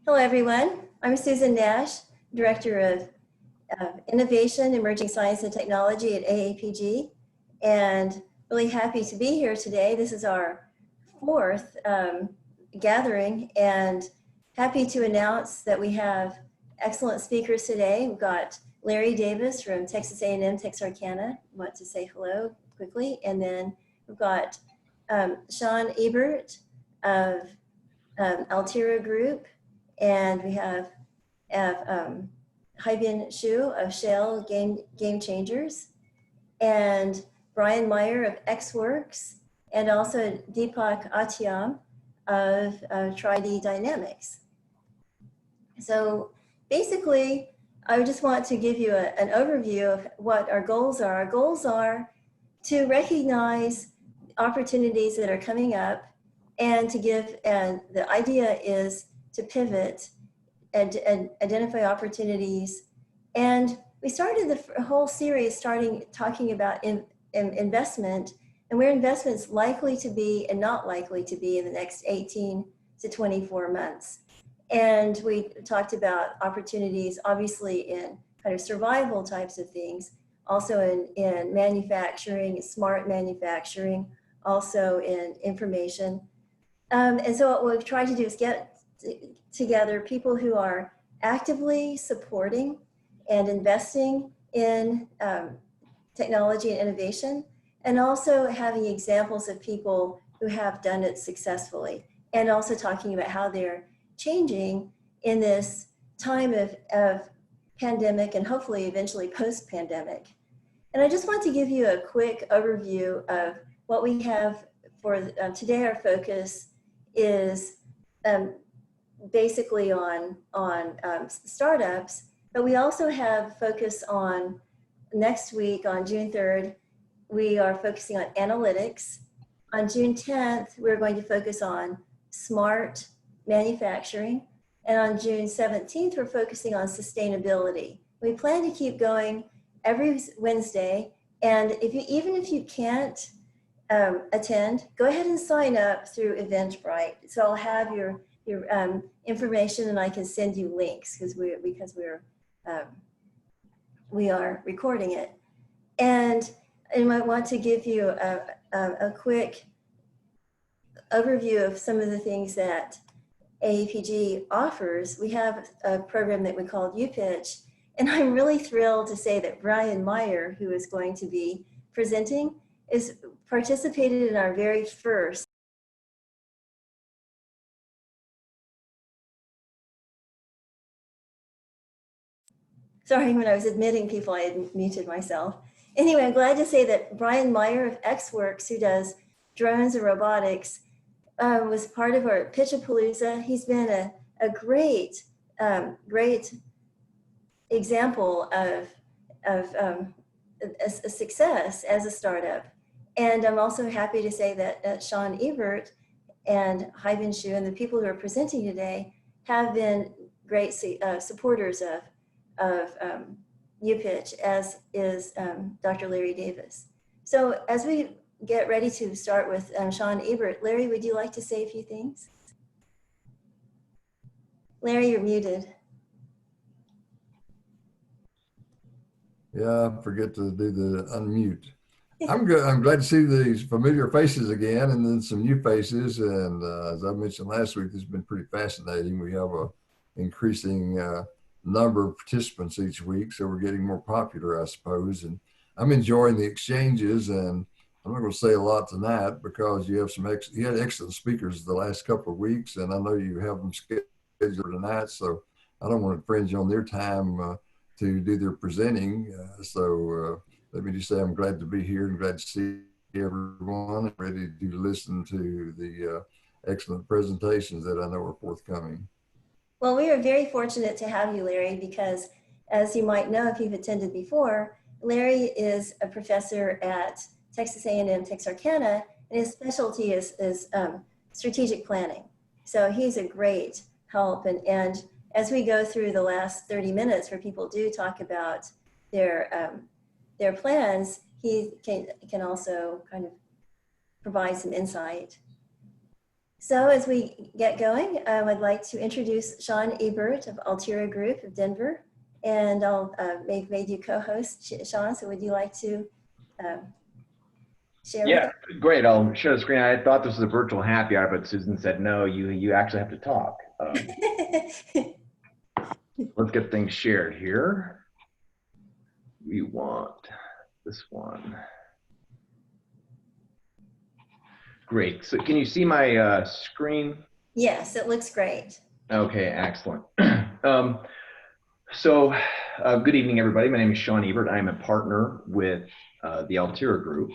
Hello, everyone. I'm Susan Nash, Director of Innovation, Emerging Science and Technology at AAPG, and really happy to be here today. This is our fourth gathering, and happy to announce that we have excellent speakers today. We've got Larry Davis from Texas A&M Texarkana. I want to say hello quickly. And then we've got Sean Ebert of Altira Group, and we have Haibin of Shell Game Changers, and Brian Meier of XWorks, and also Deepak Atyam of Tri-D Dynamics. So basically, I just want to give you an overview of what our goals are. Our goals are to recognize opportunities that are coming up, and to give, and the idea is to pivot and identify opportunities. And we started the whole series talking about investment and where investment's likely to be and not likely to be in the next 18 to 24 months. And we talked about opportunities, obviously, in kind of survival types of things, also in manufacturing, smart manufacturing, also in information. And so what we've tried to do is get together people who are actively supporting and investing in technology and innovation, and also having examples of people who have done it successfully, and also talking about how they're changing in this time of pandemic and hopefully eventually post-pandemic. And I just want to give you a quick overview of what we have for today. Our focus is basically on startups, but we also have focus on next week on June 3rd, we are focusing on analytics. On June 10th, we're going to focus on smart manufacturing. And on June 17th, we're focusing on sustainability. We plan to keep going every Wednesday. And even if you can't attend, go ahead and sign up through Eventbrite. So I'll have your information, and I can send you links because we are recording it. And I might want to give you a quick overview of some of the things that AAPG offers. We have a program that we call UPitch, and I'm really thrilled to say that Brian Meier, who is going to be presenting, is participated in our very first Sorry, when I was admitting people, I had muted myself. Anyway, I'm glad to say that Brian Meier of XWorks, who does drones and robotics, was part of our Pitchapalooza. He's been a great example of a success as a startup. And I'm also happy to say that Sean Ebert and Haibin and the people who are presenting today have been great supporters of UPitch, as is Dr. Larry Davis. So as we get ready to start with Sean Ebert, Larry, would you like to say a few things? Larry, you're muted. Yeah, I forget to do the unmute. I'm good. I'm glad to see these familiar faces again, and then some new faces. And as I mentioned last week, this has been pretty fascinating. We have a increasing number of participants each week, so we're getting more popular, I suppose. And I'm enjoying the exchanges, and I'm not going to say a lot tonight because you have you had excellent speakers the last couple of weeks, and I know you have them scheduled tonight, so I don't want to infringe on their time to do their presenting. So let me just say I'm glad to be here and glad to see everyone, ready to listen to the excellent presentations that I know are forthcoming. Well, we are very fortunate to have you, Larry, because as you might know if you've attended before, Larry is a professor at Texas A&M Texarkana, and his specialty is strategic planning. So he's a great help. And as we go through the last 30 minutes where people do talk about their plans, he can also kind of provide some insight. So as we get going, I'd like to introduce Sean Ebert of Altira Group of Denver, and I'll make you co-host, Sean. So would you like to share with Yeah, great. I'll share the screen. I thought this was a virtual happy hour, but Susan said, no, you actually have to talk. Let's get things shared here. We want this one. Great. So can you see my screen? Yes, it looks great. Okay, excellent. Good evening, everybody. My name is Sean Ebert. I'm a partner with the Altira Group.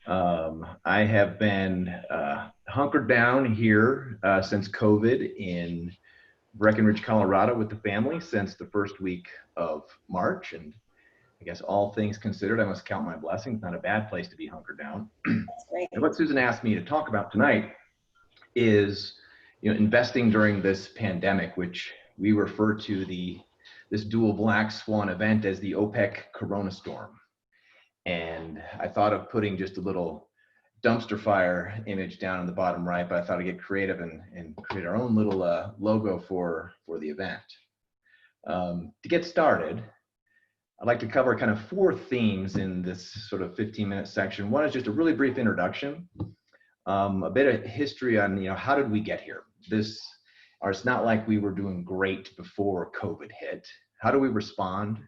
I have been hunkered down here since COVID in Breckenridge, Colorado with the family since the first week of March. And I guess all things considered, I must count my blessings. Not a bad place to be hunkered down. That's great. And what Susan asked me to talk about tonight is, investing during this pandemic, which we refer to this dual black swan event as the OPEC Corona storm. And I thought of putting just a little dumpster fire image down in the bottom right, but I thought I'd get creative and create our own little logo for the event. To get started, I'd like to cover kind of 4 themes in this sort of 15-minute section. One is just a really brief introduction, a bit of history on, how did we get here? It's not like we were doing great before COVID hit. How do we respond?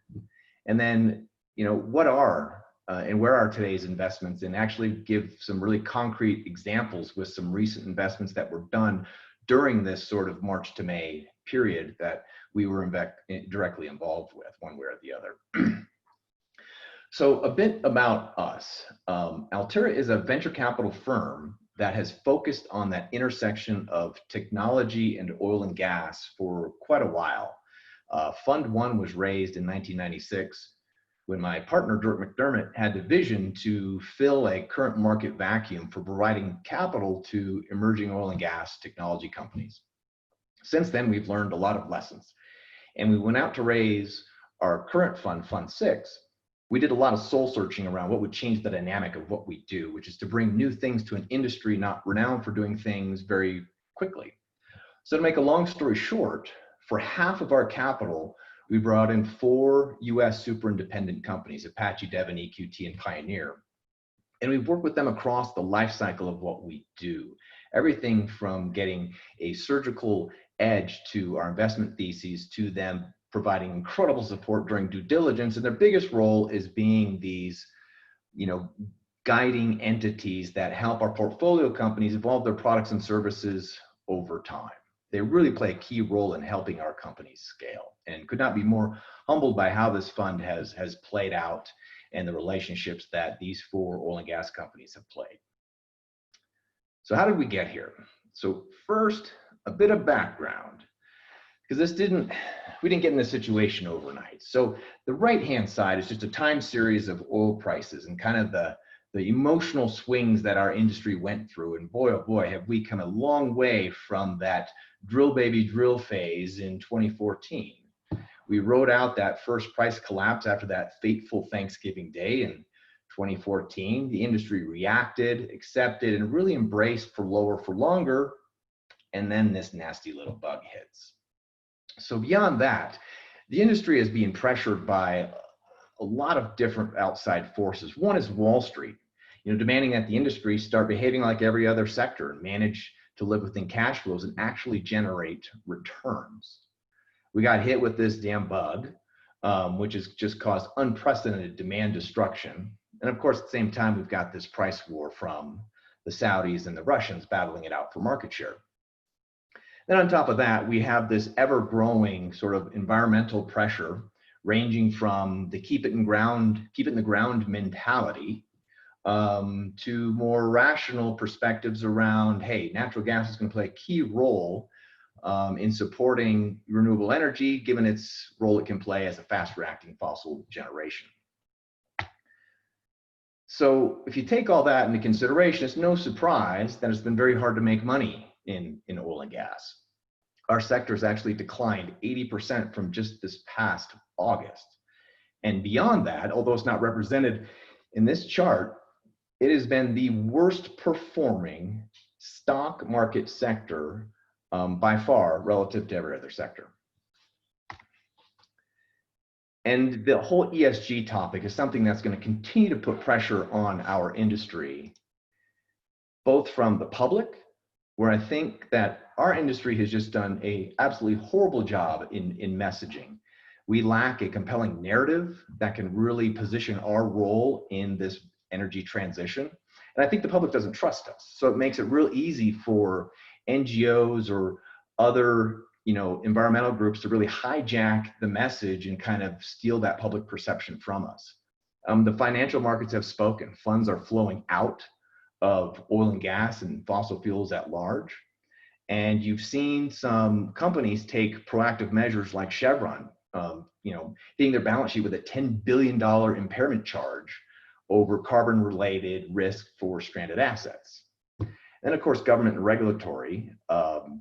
And then, what are and where are today's investments, and actually give some really concrete examples with some recent investments that were done during this sort of March to May period that we were directly involved with one way or the other. So a bit about us. Altira is a venture capital firm that has focused on that intersection of technology and oil and gas for quite a while. Fund 1 was raised in 1996 when my partner, Dirk McDermott, had the vision to fill a current market vacuum for providing capital to emerging oil and gas technology companies. Since then, we've learned a lot of lessons. And we went out to raise our current fund, Fund 6. We did a lot of soul searching around what would change the dynamic of what we do, which is to bring new things to an industry not renowned for doing things very quickly. So to make a long story short, for half of our capital, we brought in 4 US super independent companies, Apache, Devon, EQT, and Pioneer. And we've worked with them across the life cycle of what we do. Everything from getting a surgical edge to our investment theses to them providing incredible support during due diligence. And their biggest role is being these, guiding entities that help our portfolio companies evolve their products and services over time. They really play a key role in helping our companies scale, and could not be more humbled by how this fund has played out and the relationships that these 4 oil and gas companies have played. So how did we get here? So first, a bit of background, because we didn't get in this situation overnight. So the right-hand side is just a time series of oil prices and kind of the emotional swings that our industry went through. And boy, oh boy, have we come a long way from that drill baby drill phase in 2014. We rode out that first price collapse after that fateful Thanksgiving Day in 2014. The industry reacted, accepted, and really embraced for lower for longer. And then this nasty little bug hits. So beyond that, the industry is being pressured by a lot of different outside forces. One is Wall Street, demanding that the industry start behaving like every other sector and manage to live within cash flows and actually generate returns. We got hit with this damn bug, which has just caused unprecedented demand destruction. And of course, at the same time, we've got this price war from the Saudis and the Russians battling it out for market share. Then on top of that, we have this ever-growing sort of environmental pressure, ranging from the keep it in the ground mentality to more rational perspectives around, hey, natural gas is going to play a key role in supporting renewable energy, given its role it can play as a fast-reacting fossil generation. So if you take all that into consideration, it's no surprise that it's been very hard to make money in oil and gas. Our sector has actually declined 80% from just this past August. And beyond that, although it's not represented in this chart, it has been the worst performing stock market sector by far relative to every other sector. And the whole ESG topic is something that's going to continue to put pressure on our industry, both from the public, where I think that our industry has just done an absolutely horrible job in messaging. We lack a compelling narrative that can really position our role in this energy transition. And I think the public doesn't trust us. So it makes it real easy for NGOs or other environmental groups to really hijack the message and kind of steal that public perception from us. The financial markets have spoken. Funds are flowing out of oil and gas and fossil fuels at large. And you've seen some companies take proactive measures like Chevron, hitting their balance sheet with a $10 billion impairment charge over carbon-related risk for stranded assets. And of course, government and regulatory,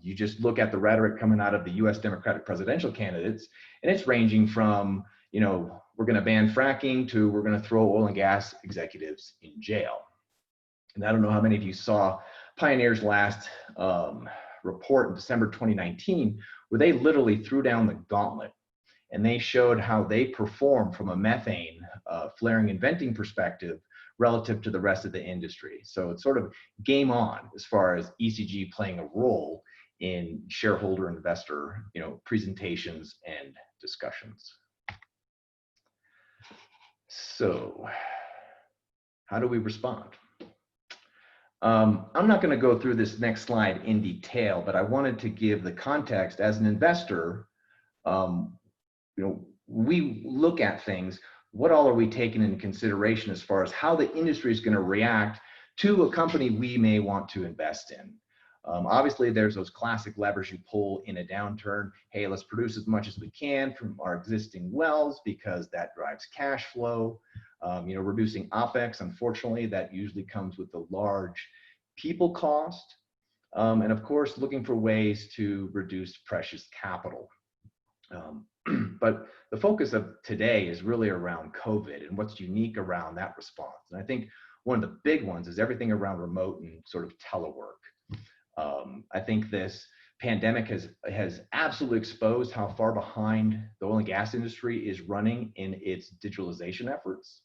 you just look at the rhetoric coming out of the US Democratic presidential candidates, and it's ranging from, we're gonna ban fracking to we're gonna throw oil and gas executives in jail. And I don't know how many of you saw Pioneer's last report in December 2019, where they literally threw down the gauntlet and they showed how they perform from a methane flaring and venting perspective relative to the rest of the industry. So it's sort of game on as far as ECG playing a role in shareholder investor presentations and discussions. So how do we respond? I'm not going to go through this next slide in detail, but I wanted to give the context. As an investor, we look at things. What all are we taking into consideration as far as how the industry is going to react to a company we may want to invest in? Obviously, there's those classic levers you pull in a downturn. Hey, let's produce as much as we can from our existing wells because that drives cash flow. Reducing OpEx, unfortunately, that usually comes with a large people cost. And of course, looking for ways to reduce precious capital. But the focus of today is really around COVID and what's unique around that response. And I think one of the big ones is everything around remote and sort of telework. I think this pandemic has absolutely exposed how far behind the oil and gas industry is running in its digitalization efforts.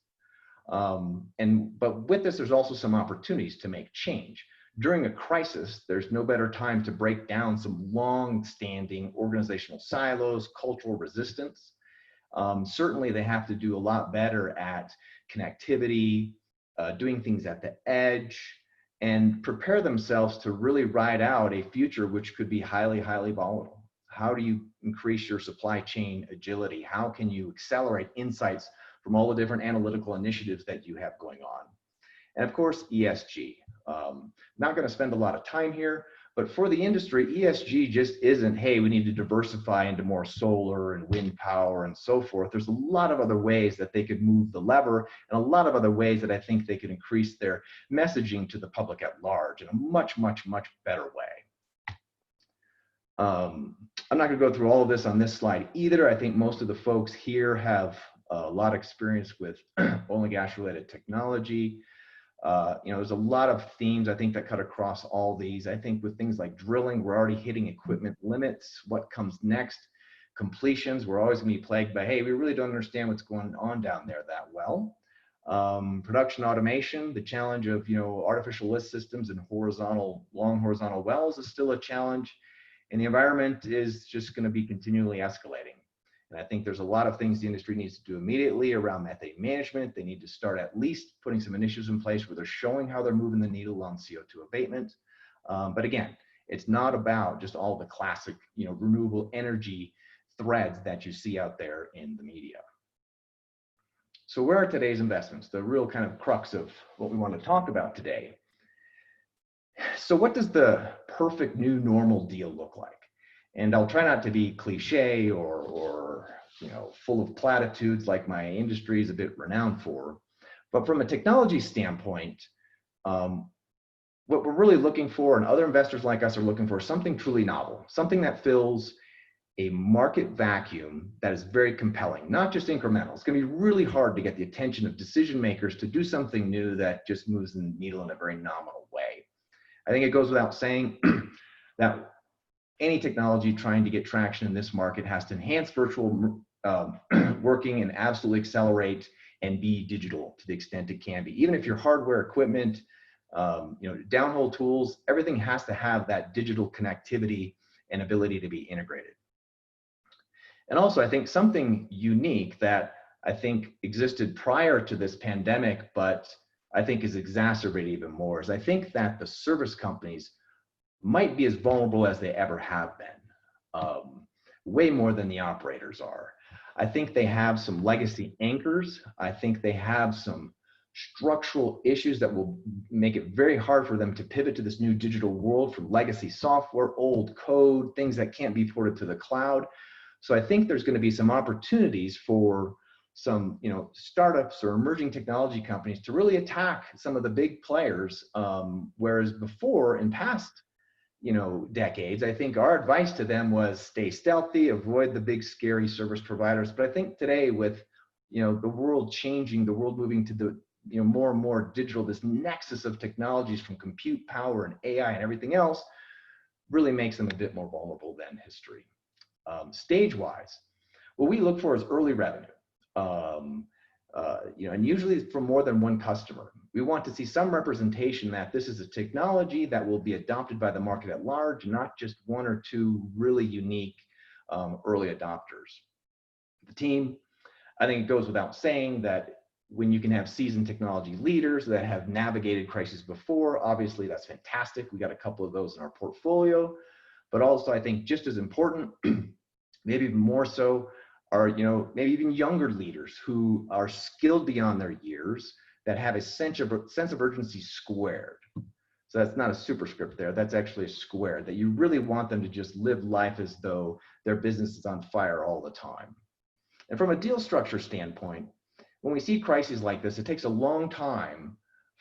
But with this, there's also some opportunities to make change. During a crisis, there's no better time to break down some long-standing organizational silos, cultural resistance. Certainly, they have to do a lot better at connectivity, doing things at the edge, and prepare themselves to really ride out a future which could be highly, highly volatile. How do you increase your supply chain agility? How can you accelerate insights from all the different analytical initiatives that you have going on? And of course, ESG. Not going to spend a lot of time here, but for the industry, ESG just isn't, hey, we need to diversify into more solar and wind power and so forth. There's a lot of other ways that they could move the lever and a lot of other ways that I think they could increase their messaging to the public at large in a much, much, much better way. I'm not going to go through all of this on this slide either. I think most of the folks here have a lot of experience with oil and gas related technology. There's a lot of themes I think that cut across all these. I think with things like drilling, we're already hitting equipment limits. What comes next? Completions, we're always going to be plagued by, hey, we really don't understand what's going on down there that well. Production automation, the challenge of artificial lift systems and long horizontal wells is still a challenge, and the environment is just going to be continually escalating. And I think there's a lot of things the industry needs to do immediately around methane management. They need to start at least putting some initiatives in place where they're showing how they're moving the needle on CO2 abatement. But again, it's not about just all the classic, renewable energy threads that you see out there in the media. So where are today's investments? The real kind of crux of what we want to talk about today. So what does the perfect new normal deal look like? And I'll try not to be cliche or full of platitudes like my industry is a bit renowned for. But from a technology standpoint, what we're really looking for, and other investors like us are looking for, something truly novel, something that fills a market vacuum that is very compelling, not just incremental. It's going to be really hard to get the attention of decision makers to do something new that just moves the needle in a very nominal way. I think it goes without saying that any technology trying to get traction in this market has to enhance virtual working and absolutely accelerate and be digital to the extent it can be. Even if your hardware equipment, downhole tools, everything has to have that digital connectivity and ability to be integrated. And also, I think something unique that I think existed prior to this pandemic, but I think is exacerbated even more, is I think that the service companies might be as vulnerable as they ever have been, way more than the operators are. I think they have some legacy anchors. I think they have some structural issues that will make it very hard for them to pivot to this new digital world from legacy software, old code, things that can't be ported to the cloud. So I think there's going to be some opportunities for some, startups or emerging technology companies to really attack some of the big players, whereas before, in past decades, I think our advice to them was stay stealthy, avoid the big scary service providers. But I think today, with the world changing, the world moving to the more and more digital, this nexus of technologies from compute power and AI and everything else really makes them a bit more vulnerable than history. Stage-wise, what we look for is early revenue, and usually from more than one customer. We want to see some representation that this is a technology that will be adopted by the market at large, not just one or two really unique early adopters. The team, I think it goes without saying that when you can have seasoned technology leaders that have navigated crises before, obviously that's fantastic. We got a couple of those in our portfolio, but also I think just as important, maybe even more so, are maybe even younger leaders who are skilled beyond their years, that have a sense of urgency squared. So that's not a superscript there, that's actually a square, that you really want them to just live life as though their business is on fire all the time. And from a deal structure standpoint, when we see crises like this, it takes a long time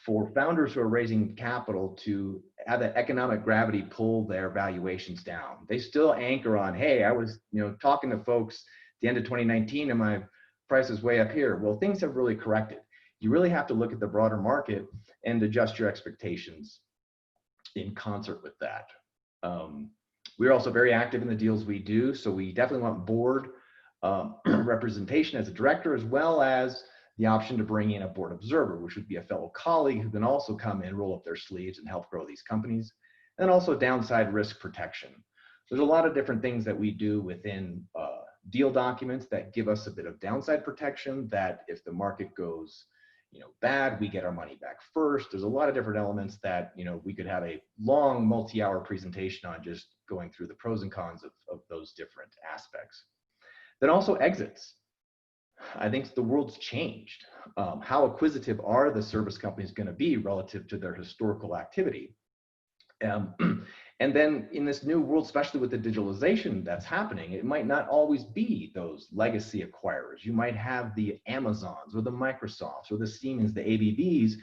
for founders who are raising capital to have that economic gravity pull their valuations down. They still anchor on, hey, I was talking to folks at the end of 2019 and my price is way up here. Well, things have really corrected. You really have to look at the broader market and adjust your expectations in concert with that. We're also very active in the deals we do, so we definitely want board representation as a director, as well as the option to bring in a board observer, which would be a fellow colleague who can also come in, roll up their sleeves and help grow these companies, and also downside risk protection. There's a lot of different things that we do within deal documents that give us a bit of downside protection, that if the market goes bad, we get our money back first. There's a lot of different elements that we could have a long multi-hour presentation on, just going through the pros and cons of those different aspects. Then also exits. I think the world's changed. How acquisitive are the service companies going to be relative to their historical activity? And then in this new world, especially with the digitalization that's happening, it might not always be those legacy acquirers. You might have the Amazons or the Microsofts or the Siemens, the ABBs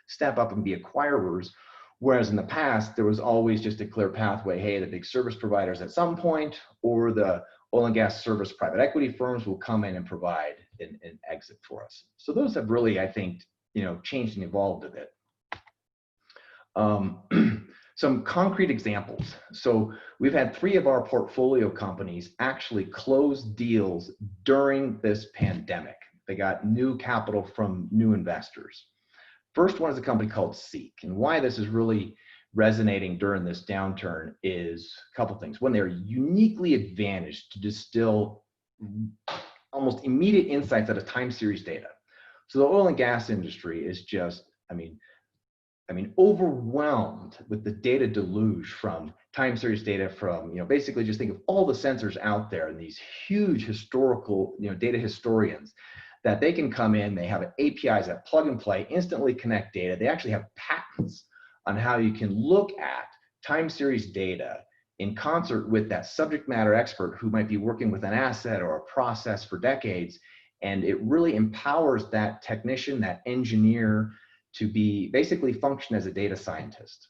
step up and be acquirers. Whereas in the past, there was always just a clear pathway. Hey, the big service providers at some point, or the oil and gas service private equity firms will come in and provide an exit for us. So those have really, I think, changed and evolved a bit. Some concrete examples. So we've had 3 of our portfolio companies actually close deals during this pandemic. They got new capital from new investors. First one is a company called Seek, and why this is really resonating during this downturn is a couple things. One, they're uniquely advantaged to distill almost immediate insights out of time series data. So the oil and gas industry is just, overwhelmed with the data deluge from time series data from, basically just think of all the sensors out there and these huge historical, data historians that they can come in, they have APIs that plug and play, instantly connect data. They actually have patents on how you can look at time series data in concert with that subject matter expert who might be working with an asset or a process for decades. And it really empowers that technician, that engineer, to be basically function as a data scientist.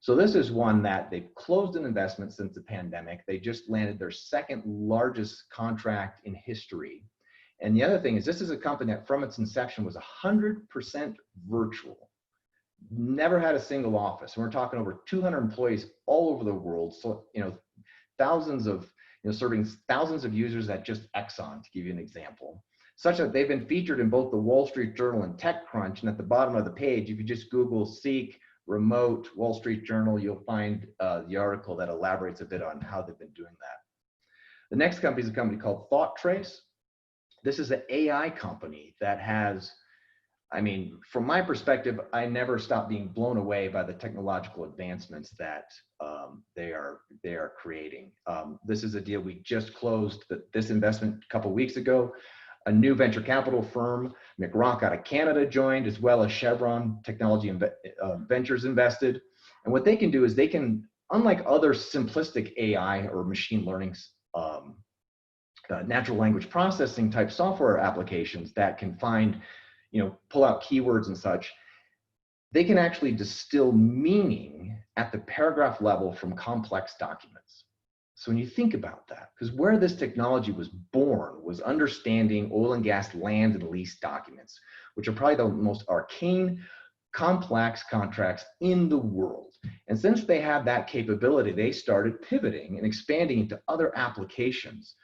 So this is one that they've closed an investment since the pandemic. They just landed their 2nd largest contract in history. And the other thing is, this is a company that from its inception was 100% virtual. never had a single office. And we're talking over 200 employees all over the world. So, thousands of, serving thousands of users at just Exxon, to give you an example, such that they've been featured in both the Wall Street Journal and TechCrunch. And at the bottom of the page, if you just Google Seek remote Wall Street Journal, you'll find the article that elaborates a bit on how they've been doing that. The next company is a company called ThoughtTrace. This is an AI company that has, from my perspective, I never stop being blown away by the technological advancements that they are creating. This is a deal we just closed, this investment a couple weeks ago. A new venture capital firm, McRock out of Canada, joined, as well as Chevron Technology Ventures invested. And what they can do is they can, unlike other simplistic AI or machine learning, natural language processing type software applications that can find, pull out keywords and such, they can actually distill meaning at the paragraph level from complex documents. So when you think about that, because where this technology was born was understanding oil and gas land and lease documents, which are probably the most arcane, complex contracts in the world. And since they had that capability, they started pivoting and expanding into other applications.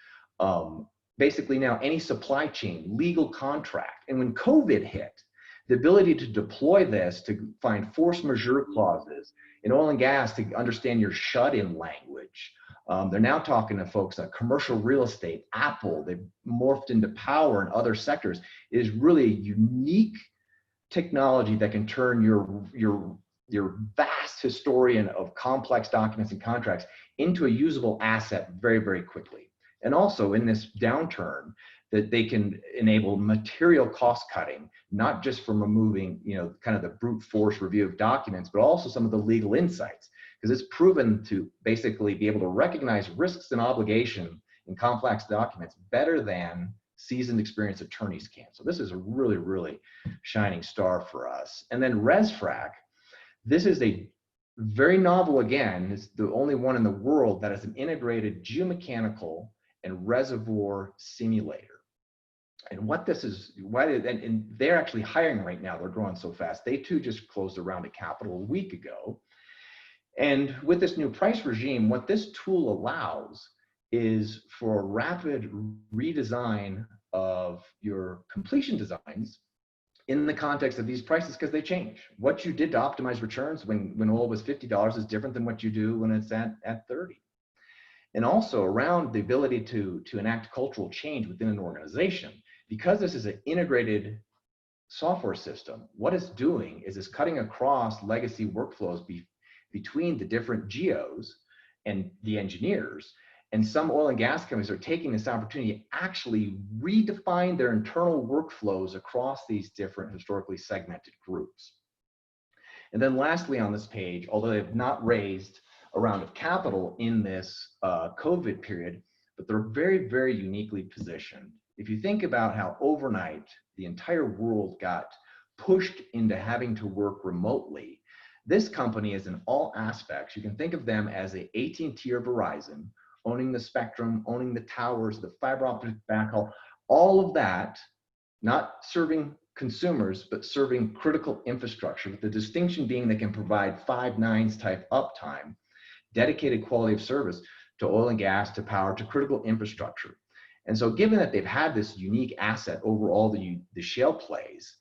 Basically now any supply chain, legal contract. And when COVID hit, the ability to deploy this to find force majeure clauses in oil and gas to understand your shut-in language. They're now talking to folks at commercial real estate, Apple, they've morphed into power and other sectors. It is really a unique technology that can turn your vast historian of complex documents and contracts into a usable asset very, very quickly. And also in this downturn, that they can enable material cost cutting, not just from removing, kind of the brute force review of documents, but also some of the legal insights, because it's proven to basically be able to recognize risks and obligation in complex documents better than seasoned, experienced attorneys can. So this is a really, really shining star for us. And then ResFrac, this is a very novel, again, it's the only one in the world that has an integrated geomechanical and reservoir simulator. And what this is, and they're actually hiring right now, they're growing so fast. They too just closed a round of capital a week ago. And with this new price regime, what this tool allows is for rapid redesign of your completion designs in the context of these prices, because they change. What you did to optimize returns when oil was $50 is different than what you do when it's at 30. And also around the ability to enact cultural change within an organization. Because this is an integrated software system, what it's doing is it's cutting across legacy workflows between the different geos and the engineers. And some oil and gas companies are taking this opportunity to actually redefine their internal workflows across these different historically segmented groups. And then lastly on this page, although they've not raised a round of capital in this COVID period, but they're very, very uniquely positioned. If you think about how overnight the entire world got pushed into having to work remotely, this company is in all aspects. You can think of them as a AT&T or Verizon, owning the spectrum, owning the towers, the fiber optic backhaul, all of that, not serving consumers, but serving critical infrastructure, with the distinction being they can provide 5 nines type uptime, dedicated quality of service to oil and gas, to power, to critical infrastructure. And so given that they've had this unique asset over all the shale plays,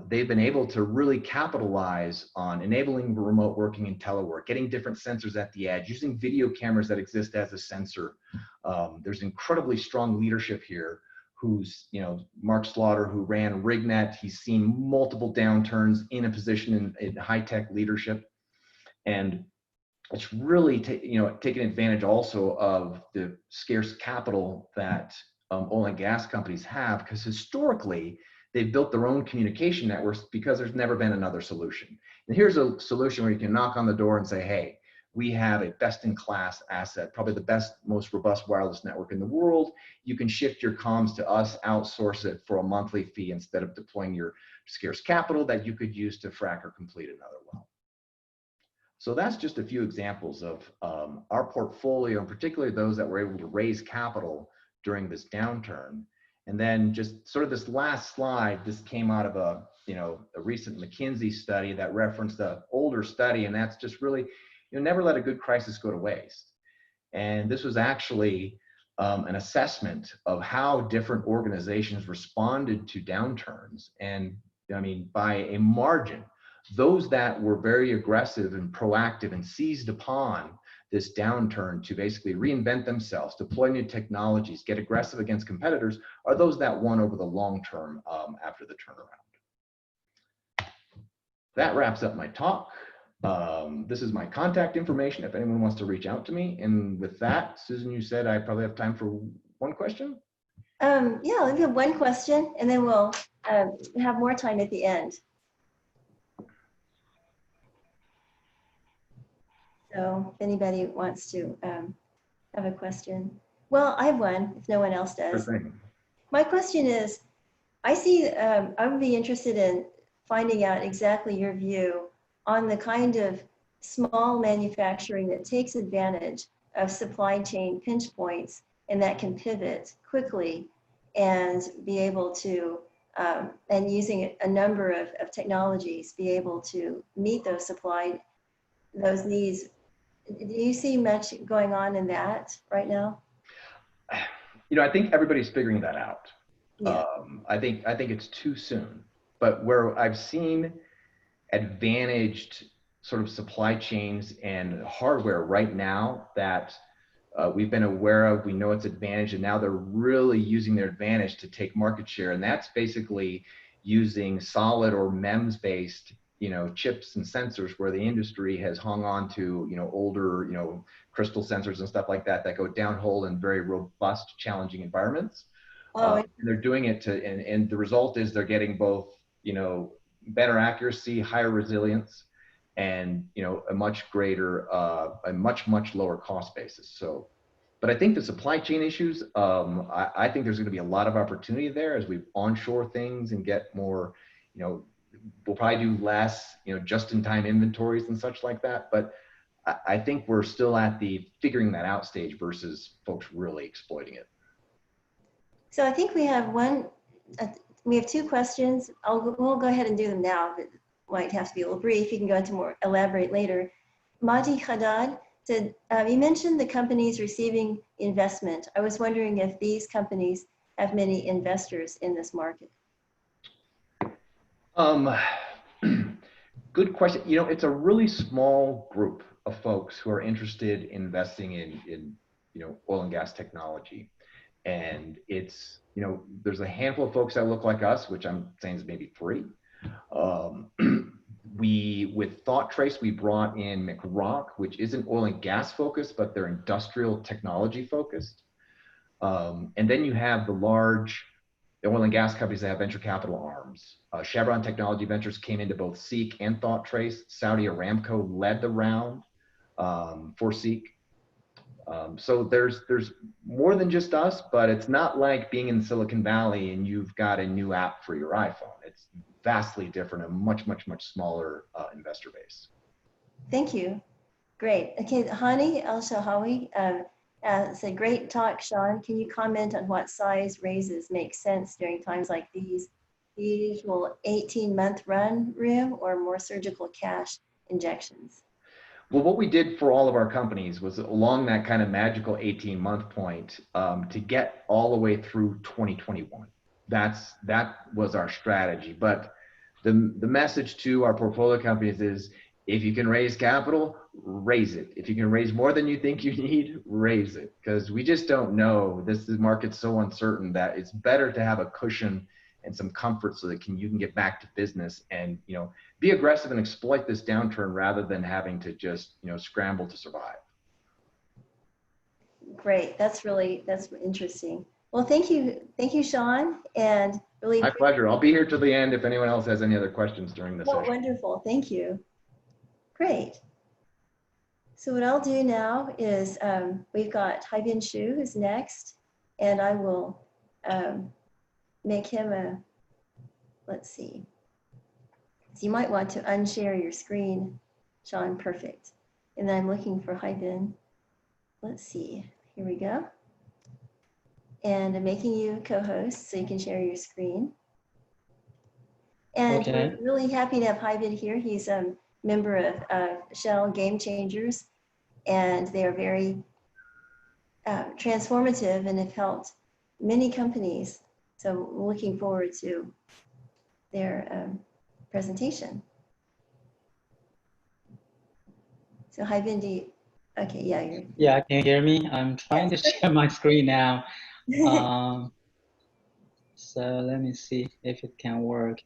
they've been able to really capitalize on enabling remote working and telework, getting different sensors at the edge, using video cameras that exist as a sensor. There's incredibly strong leadership here, who's, Mark Slaughter, who ran RigNet. He's seen multiple downturns in a position in high-tech leadership. And it's really taking advantage also of the scarce capital that oil and gas companies have, because historically they've built their own communication networks because there's never been another solution. And here's a solution where you can knock on the door and say, hey, we have a best-in-class asset, probably the best, most robust wireless network in the world. You can shift your comms to us, outsource it for a monthly fee instead of deploying your scarce capital that you could use to frack or complete another well. So that's just a few examples of our portfolio, and particularly those that were able to raise capital during this downturn. And then just sort of this last slide, this came out of a recent McKinsey study that referenced an older study, and that's just really, never let a good crisis go to waste. And this was actually an assessment of how different organizations responded to downturns. And I mean, by a margin, those that were very aggressive and proactive and seized upon this downturn to basically reinvent themselves, deploy new technologies, get aggressive against competitors, are those that won over the long term after the turnaround. That wraps up my talk. This is my contact information if anyone wants to reach out to me. And with that, Susan, you said I probably have time for one question? Yeah, we have one question, and then we'll have more time at the end. So if anybody wants to have a question. Well, I have one, if no one else does. My question is, I would be interested in finding out exactly your view on the kind of small manufacturing that takes advantage of supply chain pinch points and that can pivot quickly and be able to, and using a number of technologies, be able to meet those needs. Do you see much going on in that right now? I think everybody's figuring that out. Yeah. I think it's too soon. But where I've seen advantaged sort of supply chains and hardware right now that we've been aware of, we know it's advantage, and now they're really using their advantage to take market share. And that's basically using solid or MEMS-based chips and sensors, where the industry has hung on to, older, crystal sensors and stuff like that go downhole in very robust, challenging environments. They're doing it and the result is they're getting both, better accuracy, higher resilience, and, a much greater, a much lower cost basis. So, but I think the supply chain issues, I think there's going to be a lot of opportunity there as we onshore things and get more, we'll probably do less, just-in-time inventories and such like that. But I think we're still at the figuring that out stage versus folks really exploiting it. So I think we have two questions. We'll go ahead and do them now, but might have to be a little brief. You can go into more, elaborate later. Mahdi Haddad said, you mentioned the companies receiving investment. I was wondering if these companies have many investors in this market. Good question. It's a really small group of folks who are interested in investing in oil and gas technology. And it's, there's a handful of folks that look like us, which I'm saying is maybe 3. With ThoughtTrace, we brought in McRock, which isn't oil and gas focused, but they're industrial technology focused. And then you have the large oil and gas companies that have venture capital arms. Chevron Technology Ventures came into both Seek and ThoughtTrace. Saudi Aramco led the round for Seek. So there's more than just us, but it's not like being in Silicon Valley and you've got a new app for your iPhone. It's vastly different, a much smaller investor base. Thank you. Great. Okay, Hani Al-Shahawi said, great talk, Sean. Can you comment on what size raises make sense during times like these? The usual 18-month run room or more surgical cash injections? Well, what we did for all of our companies was along that kind of magical 18-month point to get all the way through 2021. That was our strategy. But the message to our portfolio companies is, if you can raise capital, raise it. If you can raise more than you think you need, raise it. Because we just don't know. This market's so uncertain that it's better to have a cushion and some comfort so that you can get back to business and be aggressive and exploit this downturn rather than having to just scramble to survive. Great, that's interesting. Well, thank you, Sean, and really my pleasure. I'll be here till the end if anyone else has any other questions during this session. Wonderful, thank you. Great. So what I'll do now is we've got Haibin Shu who's next, and I will make him let's see. So you might want to unshare your screen, Sean, perfect. And then I'm looking for Haibin. Let's see, here we go. And I'm making you co-host so you can share your screen. And Okay. we're really happy to have Haibin here. He's a member of Shell Game Changers, and they are very transformative and have helped many companies. So we're looking forward to their presentation. So Haibin, do you, okay, yeah, you're. Yeah, can you hear me? I'm trying to share my screen now. So let me see if it can work.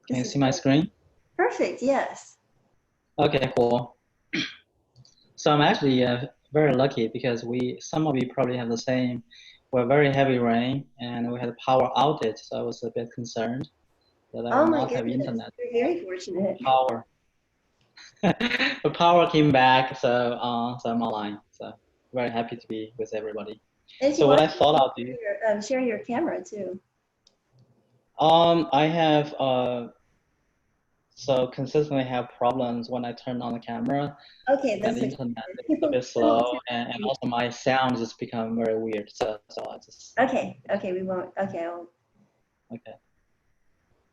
Can you see my screen? Perfect, yes. Okay, cool. So I'm actually very lucky because some of you probably have the same. We're very heavy rain and we had a power outage, so I was a bit concerned that I Oh will my not have goodness, internet. you're very fortunate. Power. The power came back, so so I'm online. So very happy to be with everybody. And if So you what want I thought I'll do, to share your camera too. I have so consistently have problems when I turn on the camera. Okay, And that's the internet is a bit slow, and also my sound just become very weird. So I just okay, we won't. Okay, okay.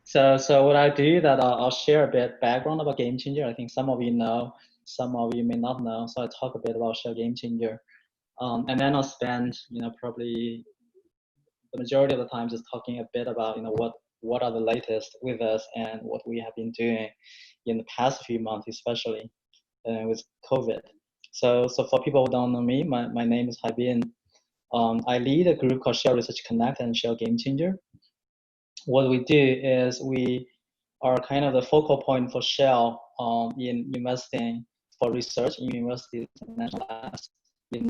So what I do that I'll share a bit background about Game Changer. I think some of you know, some of you may not know. So I talk a bit about Shell Game Changer, and then I'll spend probably the majority of the time just talking a bit about what are the latest with us and what we have been doing in the past few months, especially with COVID. So for people who don't know me, my name is Haibin. I lead a group called Shell Research Connect and Shell Game Changer. What we do is we are kind of the focal point for Shell in investing for research in universities and national labs in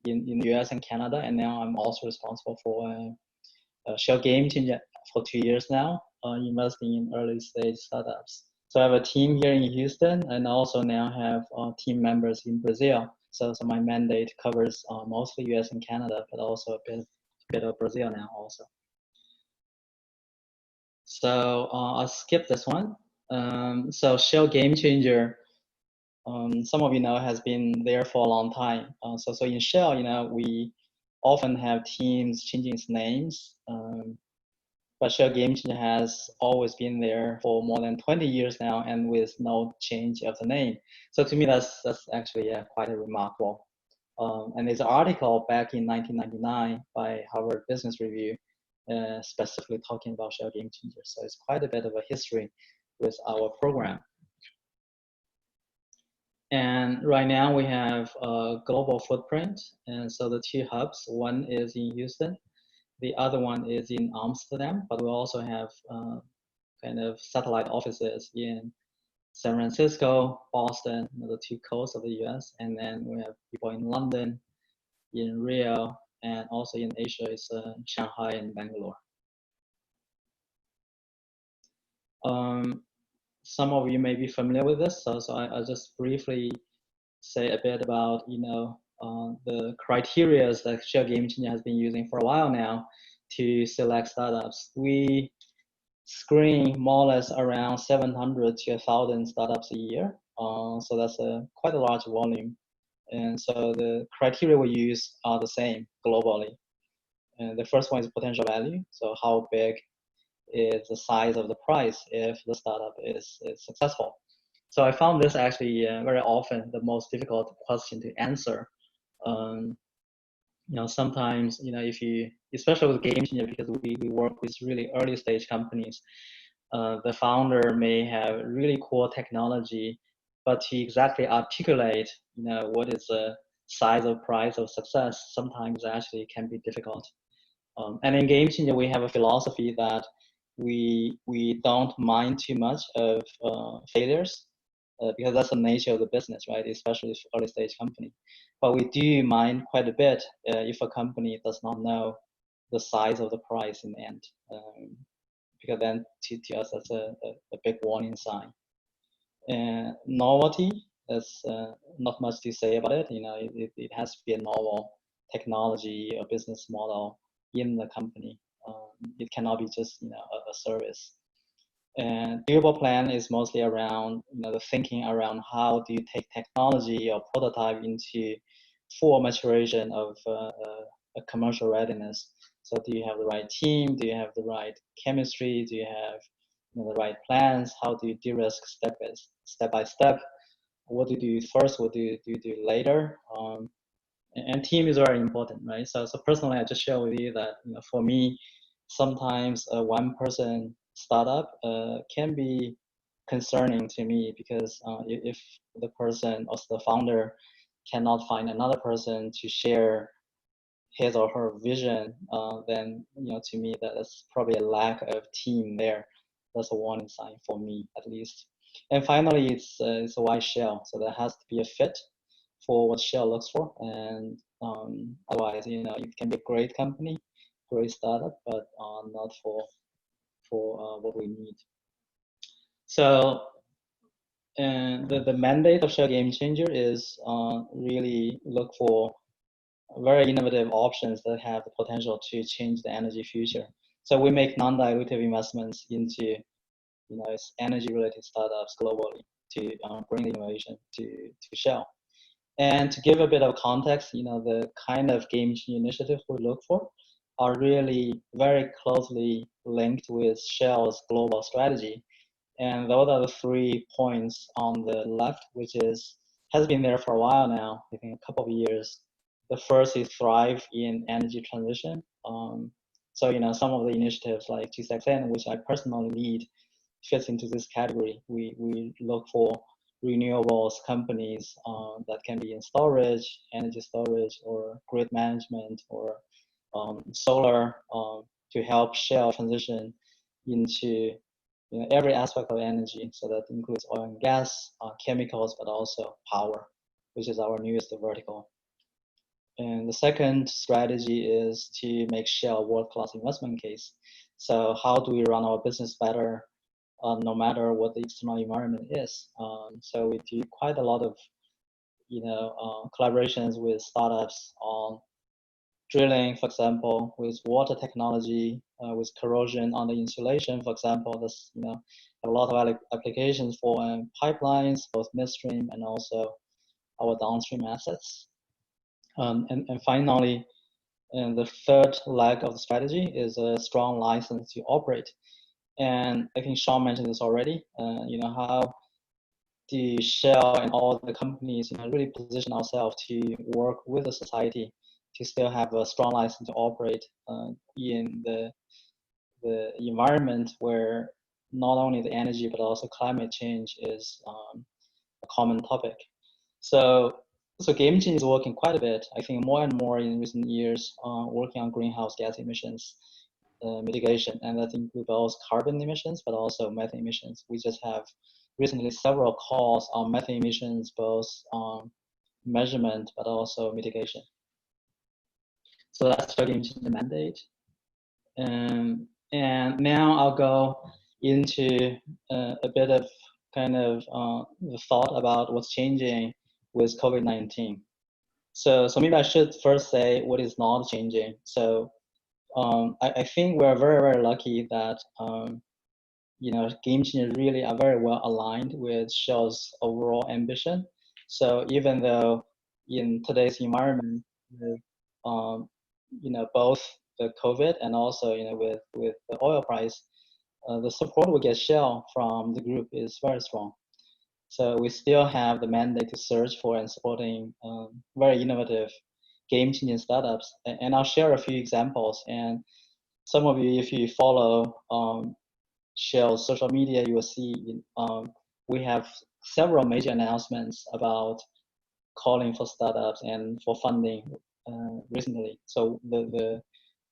the US and Canada. And now I'm also responsible for Shell Game Changer for 2 years now, investing in early stage startups. So I have a team here in Houston, and also now have team members in Brazil. So my mandate covers mostly US and Canada, but also a bit of Brazil now also. So I'll skip this one. So Shell Game Changer, some of you know, has been there for a long time. So in Shell, we often have teams changing its names. But Shell Game Changer has always been there for more than 20 years now, and with no change of the name. So to me, that's actually quite remarkable. And there's an article back in 1999 by Harvard Business Review, specifically talking about Shell Game Changer. So it's quite a bit of a history with our program. And right now we have a global footprint. And so the two hubs, one is in Houston, the other one is in Amsterdam, but we also have kind of satellite offices in San Francisco, Boston, the two coasts of the US, and then we have people in London, in Rio, and also in Asia is Shanghai and Bangalore. Some of you may be familiar with this, so I'll just briefly say a bit about the criteria that Shell Game Changer has been using for a while now to select startups. We screen more or less around 700 to 1,000 startups a year, so that's quite a large volume. And so the criteria we use are the same globally. And the first one is potential value, so how big is the size of the price if the startup is successful. So I found this actually very often the most difficult question to answer. Sometimes, if you, especially with Game Changer, because we work with really early stage companies, the founder may have really cool technology, but to exactly articulate, what is the size of price of success, sometimes actually can be difficult. And in Game Changer, we have a philosophy that we don't mind too much of failures, because that's the nature of the business, right? Especially for early stage company. But we do mind quite a bit if a company does not know the size of the price in the end, because then to us that's a big warning sign. And novelty, there's not much to say about it. It has to be a novel technology or business model in the company. It cannot be just a service. And durable plan is mostly around the thinking around how do you take technology or prototype into full maturation of a commercial readiness. So do you have the right team? Do you have the right chemistry? Do you have the right plans? How do you de-risk step by step? What do you do first? What do you do later? And team is very important, right? So personally, I just share with you that for me, sometimes a one-person startup can be concerning to me, because if the person or the founder cannot find another person to share his or her vision, then to me that's probably a lack of team there. That's a warning sign for me, at least. And finally, it's a white shell, so there has to be a fit for what shell looks for, and otherwise, it can be a great company, great startup, but not for what we need. So, and the mandate of Shell Game Changer is really look for very innovative options that have the potential to change the energy future. So we make non-dilutive investments into energy-related startups globally to bring the innovation to Shell. And to give a bit of context, the kind of game-changing initiatives we look for are really very closely linked with Shell's global strategy. And those are the 3 points on the left, which has been there for a while now, I think a couple of years. The first is thrive in energy transition. So, some of the initiatives like T6N, which I personally lead, fits into this category. We look for renewables companies that can be in storage, energy storage, or grid management, or solar, to help Shell transition into every aspect of energy. So that includes oil and gas, chemicals, but also power, which is our newest vertical. And the second strategy is to make Shell a world-class investment case. So how do we run our business better, no matter what the external environment is? So we do quite a lot of, collaborations with startups on drilling, for example, with water technology, with corrosion on the insulation, for example. There's a lot of applications for pipelines, both midstream and also our downstream assets. And finally, the third leg of the strategy is a strong license to operate. And I think Sean mentioned this already. How the Shell and all the companies really position ourselves to work with the society to still have a strong license to operate in the environment where not only the energy but also climate change is a common topic. So Game Change is working quite a bit. I think more and more in recent years, working on greenhouse gas emissions mitigation, and that includes both carbon emissions but also methane emissions. We just have recently several calls on methane emissions, both measurement but also mitigation. So that's the Game Change mandate. And now I'll go into a bit of kind of the thought about what's changing with COVID-19. So maybe I should first say what is not changing. So I think we're very, very lucky that Game Changers really are very well aligned with Shell's overall ambition. So even though in today's environment, with both the COVID and also with the oil price, the support we get Shell from the group is very strong. So we still have the mandate to search for and supporting very innovative, game-changing startups. And I'll share a few examples. And some of you, if you follow Shell's social media, you will see we have several major announcements about calling for startups and for funding recently. So the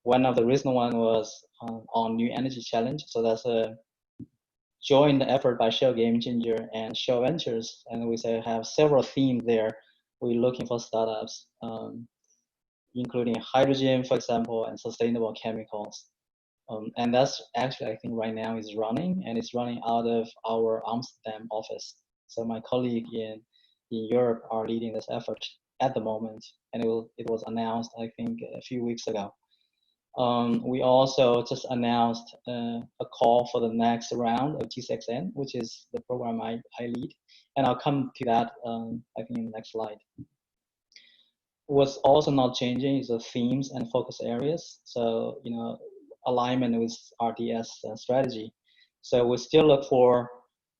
one of the recent one was on New Energy Challenge. So that's a joint effort by Shell Game Changer and Shell Ventures, and we have several themes there. We're looking for startups, including hydrogen, for example, and sustainable chemicals. And that's actually, I think right now is running, and it's running out of our Amsterdam office. So my colleague in Europe are leading this effort at the moment, and it was announced, I think, a few weeks ago. We also just announced a call for the next round of T6N, which is the program I lead. And I'll come to that, I think, in the next slide. what's also not changing is the themes and focus areas. So, alignment with RDS strategy. So we still look for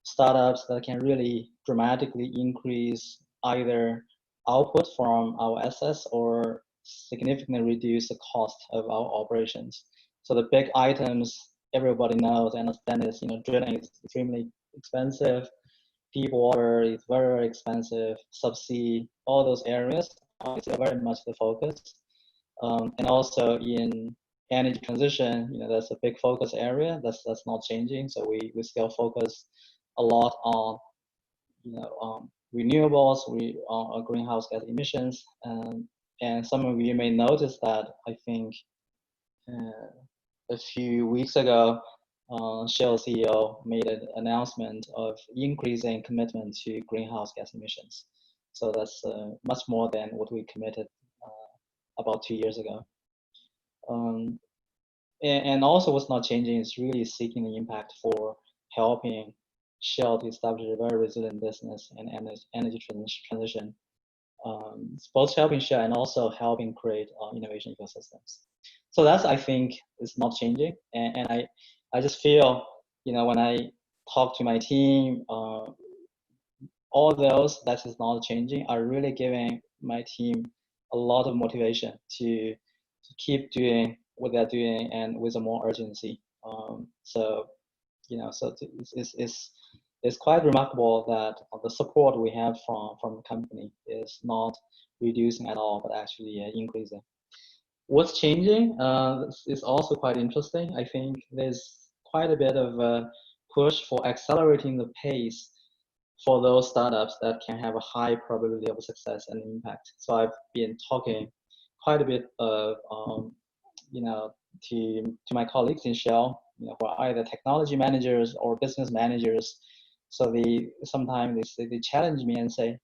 startups that can really dramatically increase either output from our assets or significantly reduce the cost of our operations. So the big items everybody knows and understands is, drilling is extremely expensive, deep water is very, very expensive, subsea, all those areas are very much the focus. And also in energy transition, that's a big focus area. That's not changing. So we still focus a lot on, renewables, on greenhouse gas emissions. And some of you may notice that I think a few weeks ago, Shell CEO made an announcement of increasing commitment to greenhouse gas emissions. So that's much more than what we committed about 2 years ago. And also what's not changing is really seeking the impact for helping Shell to establish a very resilient business and energy transition. Both helping Shell and also helping create innovation ecosystems. So that's, I think, is not changing. And I just feel, when I talk to my team, all those that is not changing are really giving my team a lot of motivation to keep doing what they're doing and with a more urgency. So it's quite remarkable that the support we have from the company is not reducing at all, but actually increasing. What's changing is also quite interesting. I think there's quite a bit of a push for accelerating the pace for those startups that can have a high probability of success and impact. So I've been talking quite a bit of, to my colleagues in Shell, who are either technology managers or business managers. So sometimes they challenge me and say,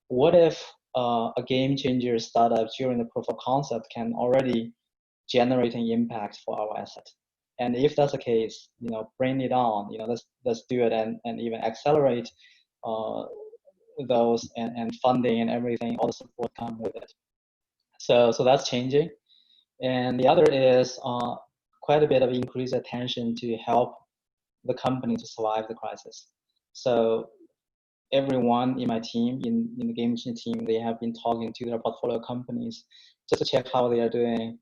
what if a game changer startup during the proof of concept can already generate an impact for our asset? And if that's the case, bring it on, let's do it and even accelerate those and funding and everything, all the support come with it. So that's changing. And the other is quite a bit of increased attention to help the company to survive the crisis. So everyone in my team, in the game engineering team, they have been talking to their portfolio companies just to check how they are doing.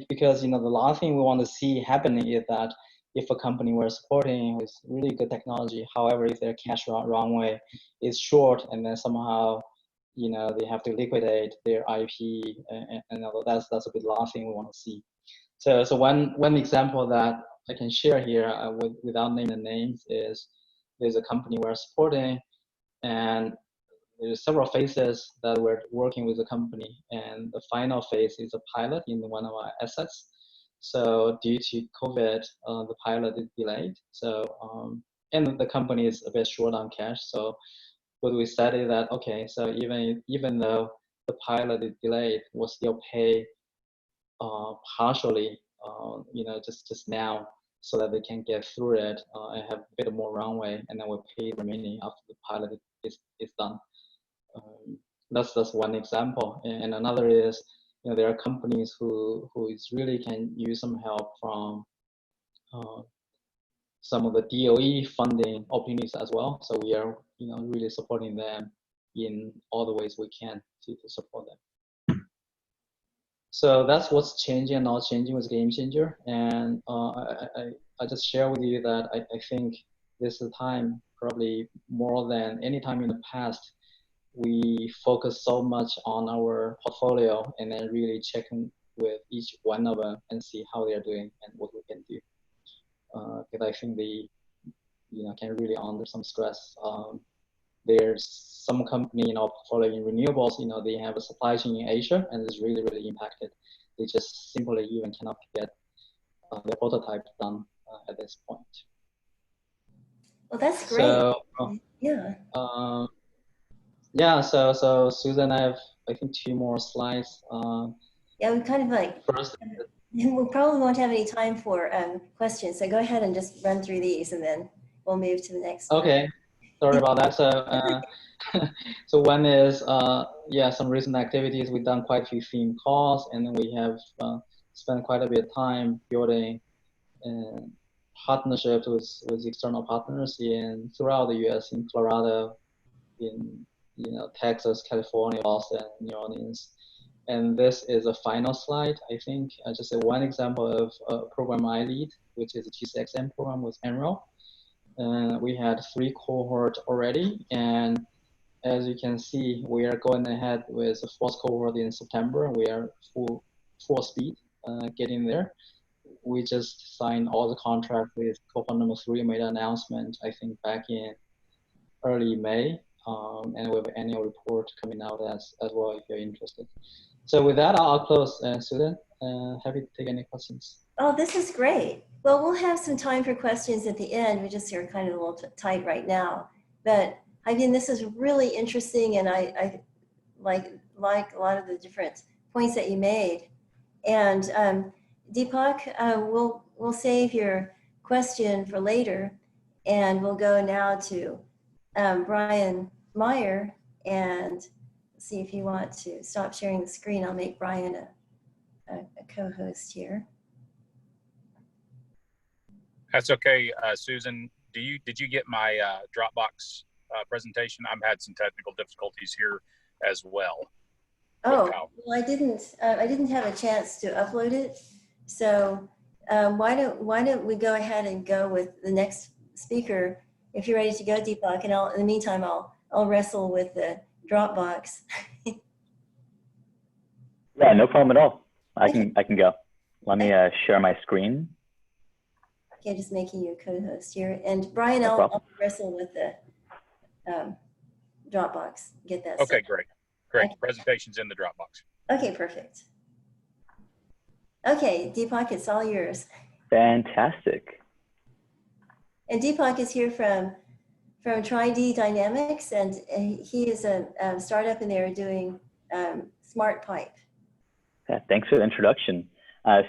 Because the last thing we want to see happening is that if a company we're supporting with really good technology, however, if their cash runway is short and then somehow they have to liquidate their IP, and that's a bit last thing we want to see. So one example that I can share here without naming names is there's a company we're supporting, and there's several phases that we're working with the company, and the final phase is a pilot in one of our assets. So due to COVID, the pilot is delayed. So and the company is a bit short on cash. So what we said is that, okay, so even though the pilot is delayed, we'll still pay partially, just now, so that they can get through it and have a bit more runway, and then we'll pay the remaining after the pilot is done. That's one example, and another is, there are companies who really can use some help from some of the DOE funding opportunities as well. So we are, really supporting them in all the ways we can to support them. So that's what's changing and not changing with Game Changer. And I just share with you that I think this is a time, probably more than any time in the past, we focus so much on our portfolio and then really checking with each one of them and see how they're doing and what we can do. Because I think they, can really under some stress. There's some company in our portfolio in renewables, they have a supply chain in Asia and it's really, really impacted. They just simply even cannot get their prototype done at this point. Well, that's great. So, yeah. Yeah, so Susan, I have, I think, 2 more slides. Yeah, we kind of like, First, we probably won't have any time for questions. So go ahead and just run through these and then we'll move to the next one. Okay. Sorry about that. So, so one is, yeah, some recent activities. We've done quite a few theme calls, and then we have spent quite a bit of time building partnerships with external partners throughout the U.S., in Colorado, in Texas, California, Austin, New Orleans. And this is a final slide. I think just one example of a program I lead, which is a GCXM program with NREL. We had 3 cohorts already, and as you can see, we are going ahead with the 4th cohort in September. We are full speed getting there. We just signed all the contract with cohort number 3, made an announcement, I think, back in early May, and we have an annual report coming out as well if you're interested. So with that, I'll close, Susan. Happy to take any questions. Oh, this is great. Well, we'll have some time for questions at the end. We just are kind of a little tight right now. But Haibin, this is really interesting, and I like a lot of the different points that you made. And Deepak, we'll save your question for later, and we'll go now to Brian Meier and see if you want to stop sharing the screen. I'll make Brian a co-host here. That's okay, Susan. Did you get my Dropbox presentation? I've had some technical difficulties here as well. Oh, well, I didn't have a chance to upload it. So why don't we go ahead and go with the next speaker? If you're ready to go, Deepak, and in the meantime, I'll wrestle with the Dropbox. Yeah, no problem at all. I can go. Let me share my screen. Okay, just making you a co-host here. And Brian, No I'll wrestle with the Dropbox. Get that. Okay, set. great. Okay. Presentation's in the Dropbox. Okay, perfect. Okay, Deepak, it's all yours. Fantastic. And Deepak is here from Tri-D Dynamics, and he is a startup, and they're doing smart pipe. Yeah, thanks for the introduction.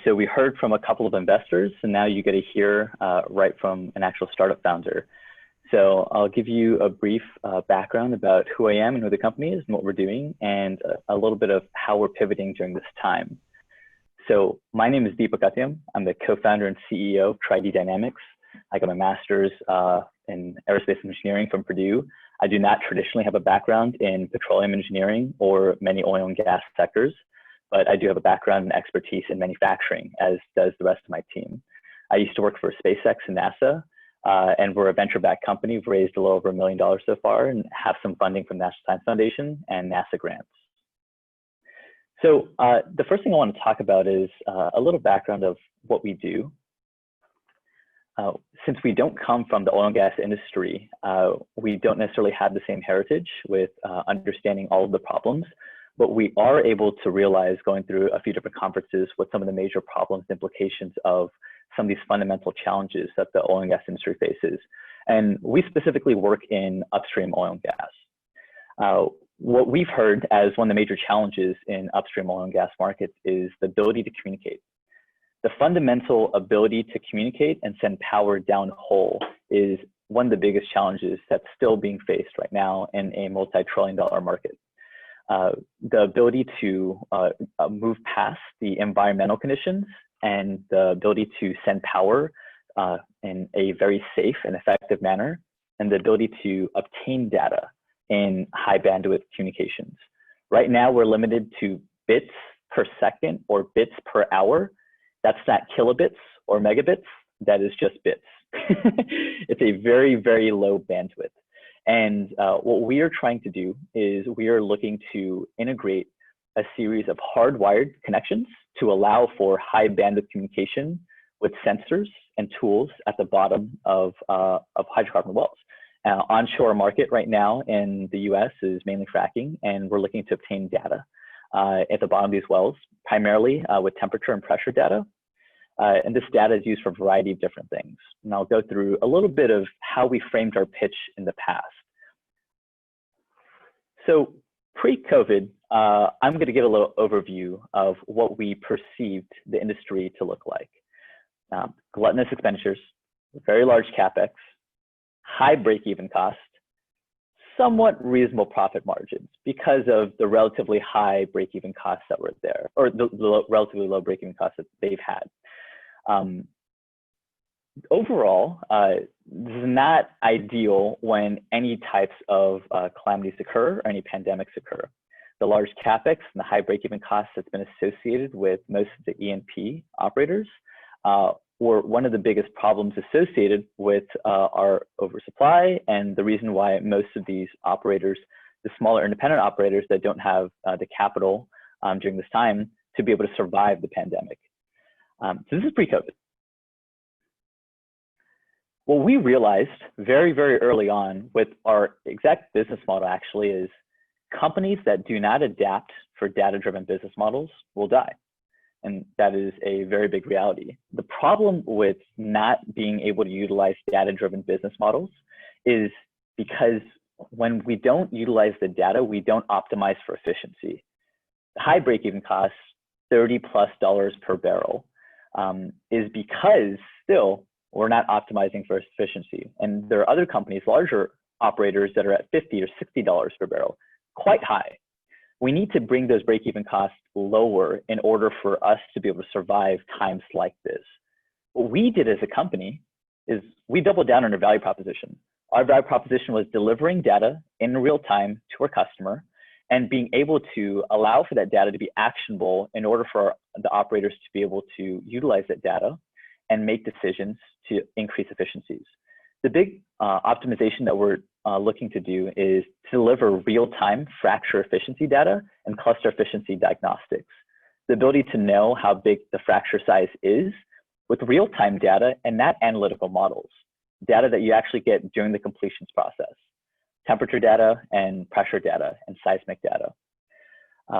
So we heard from a couple of investors, and now you get to hear right from an actual startup founder. So I'll give you a brief background about who I am and who the company is and what we're doing, and a little bit of how we're pivoting during this time. So my name is Deepak Atyam. I'm the co-founder and CEO of Tri-D Dynamics. I got my master's in aerospace engineering from Purdue. I do not traditionally have a background in petroleum engineering or many oil and gas sectors, but I do have a background and expertise in manufacturing, as does the rest of my team. I used to work for SpaceX and NASA, and we're a venture-backed company. We've raised a little over $1 million so far and have some funding from National Science Foundation and NASA grants. So the first thing I want to talk about is a little background of what we do. Since we don't come from the oil and gas industry, we don't necessarily have the same heritage with understanding all of the problems, but we are able to realize, going through a few different conferences, what some of the major problems and implications of some of these fundamental challenges that the oil and gas industry faces. And we specifically work in upstream oil and gas. What we've heard as one of the major challenges in upstream oil and gas markets is the ability to communicate. The fundamental ability to communicate and send power downhole is one of the biggest challenges that's still being faced right now in a multi-trillion-dollar market. The ability to move past the environmental conditions and the ability to send power in a very safe and effective manner, and the ability to obtain data in high bandwidth communications. Right now, we're limited to bits per second or bits per hour. That's not kilobits or megabits, that is just bits. It's a very, very low bandwidth. And what we are trying to do is we are looking to integrate a series of hardwired connections to allow for high bandwidth communication with sensors and tools at the bottom of hydrocarbon wells. Onshore market right now in the US is mainly fracking, and we're looking to obtain data at the bottom of these wells, primarily with temperature and pressure data. And this data is used for a variety of different things. And I'll go through a little bit of how we framed our pitch in the past. So pre-COVID, I'm going to give a little overview of what we perceived the industry to look like. Gluttonous expenditures, very large CapEx, high break-even cost, somewhat reasonable profit margins because of the relatively high break-even costs that were there, or the relatively low break-even costs that they've had. Overall, this is not ideal when any types of calamities occur or any pandemics occur. The large capex and the high break-even costs that's been associated with most of the E&P operators were one of the biggest problems associated with our oversupply, and the reason why most of these operators, the smaller independent operators that don't have the capital during this time to be able to survive the pandemic. So this is pre-COVID. What we realized very, very early on with our exact business model actually is companies that do not adapt for data-driven business models will die. And that is a very big reality. The problem with not being able to utilize data-driven business models is because when we don't utilize the data, we don't optimize for efficiency. High break-even costs, $30+ per barrel, is because still we're not optimizing for efficiency. And there are other companies, larger operators that are at $50 or $60 per barrel, quite high. We need to bring those break-even costs lower in order for us to be able to survive times like this. What we did as a company is we doubled down on our value proposition. Our value proposition was delivering data in real time to our customer and being able to allow for that data to be actionable in order for the operators to be able to utilize that data and make decisions to increase efficiencies. The big optimization that we're looking to do is to deliver real-time fracture efficiency data and cluster efficiency diagnostics. The ability to know how big the fracture size is with real-time data and not analytical models, data that you actually get during the completions process, temperature data and pressure data and seismic data.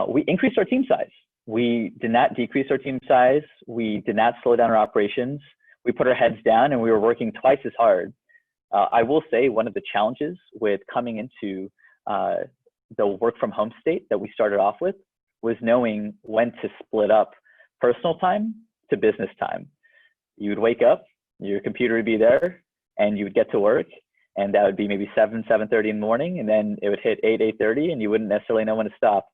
We increased our team size. We did not decrease our team size. We did not slow down our operations. We put our heads down and we were working twice as hard. I will say one of the challenges with coming into the work from home state that we started off with was knowing when to split up personal time to business time. You would wake up, your computer would be there, and you would get to work, and that would be maybe 7:30 in the morning, and then it would hit 8:30, and you wouldn't necessarily know when to stop.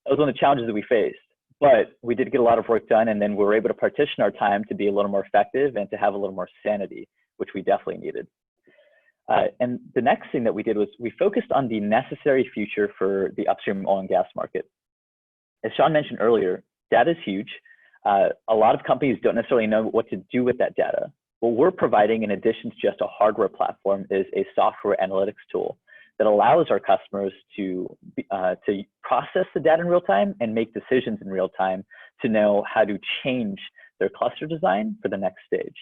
That was one of the challenges that we faced, but we did get a lot of work done, and then we were able to partition our time to be a little more effective and to have a little more sanity, which we definitely needed. And the next thing that we did was we focused on the necessary future for the upstream oil and gas market. As Sean mentioned earlier, data is huge. A lot of companies don't necessarily know what to do with that data. What we're providing, in addition to just a hardware platform, is a software analytics tool that allows our customers to process the data in real time and make decisions in real time to know how to change their cluster design for the next stage.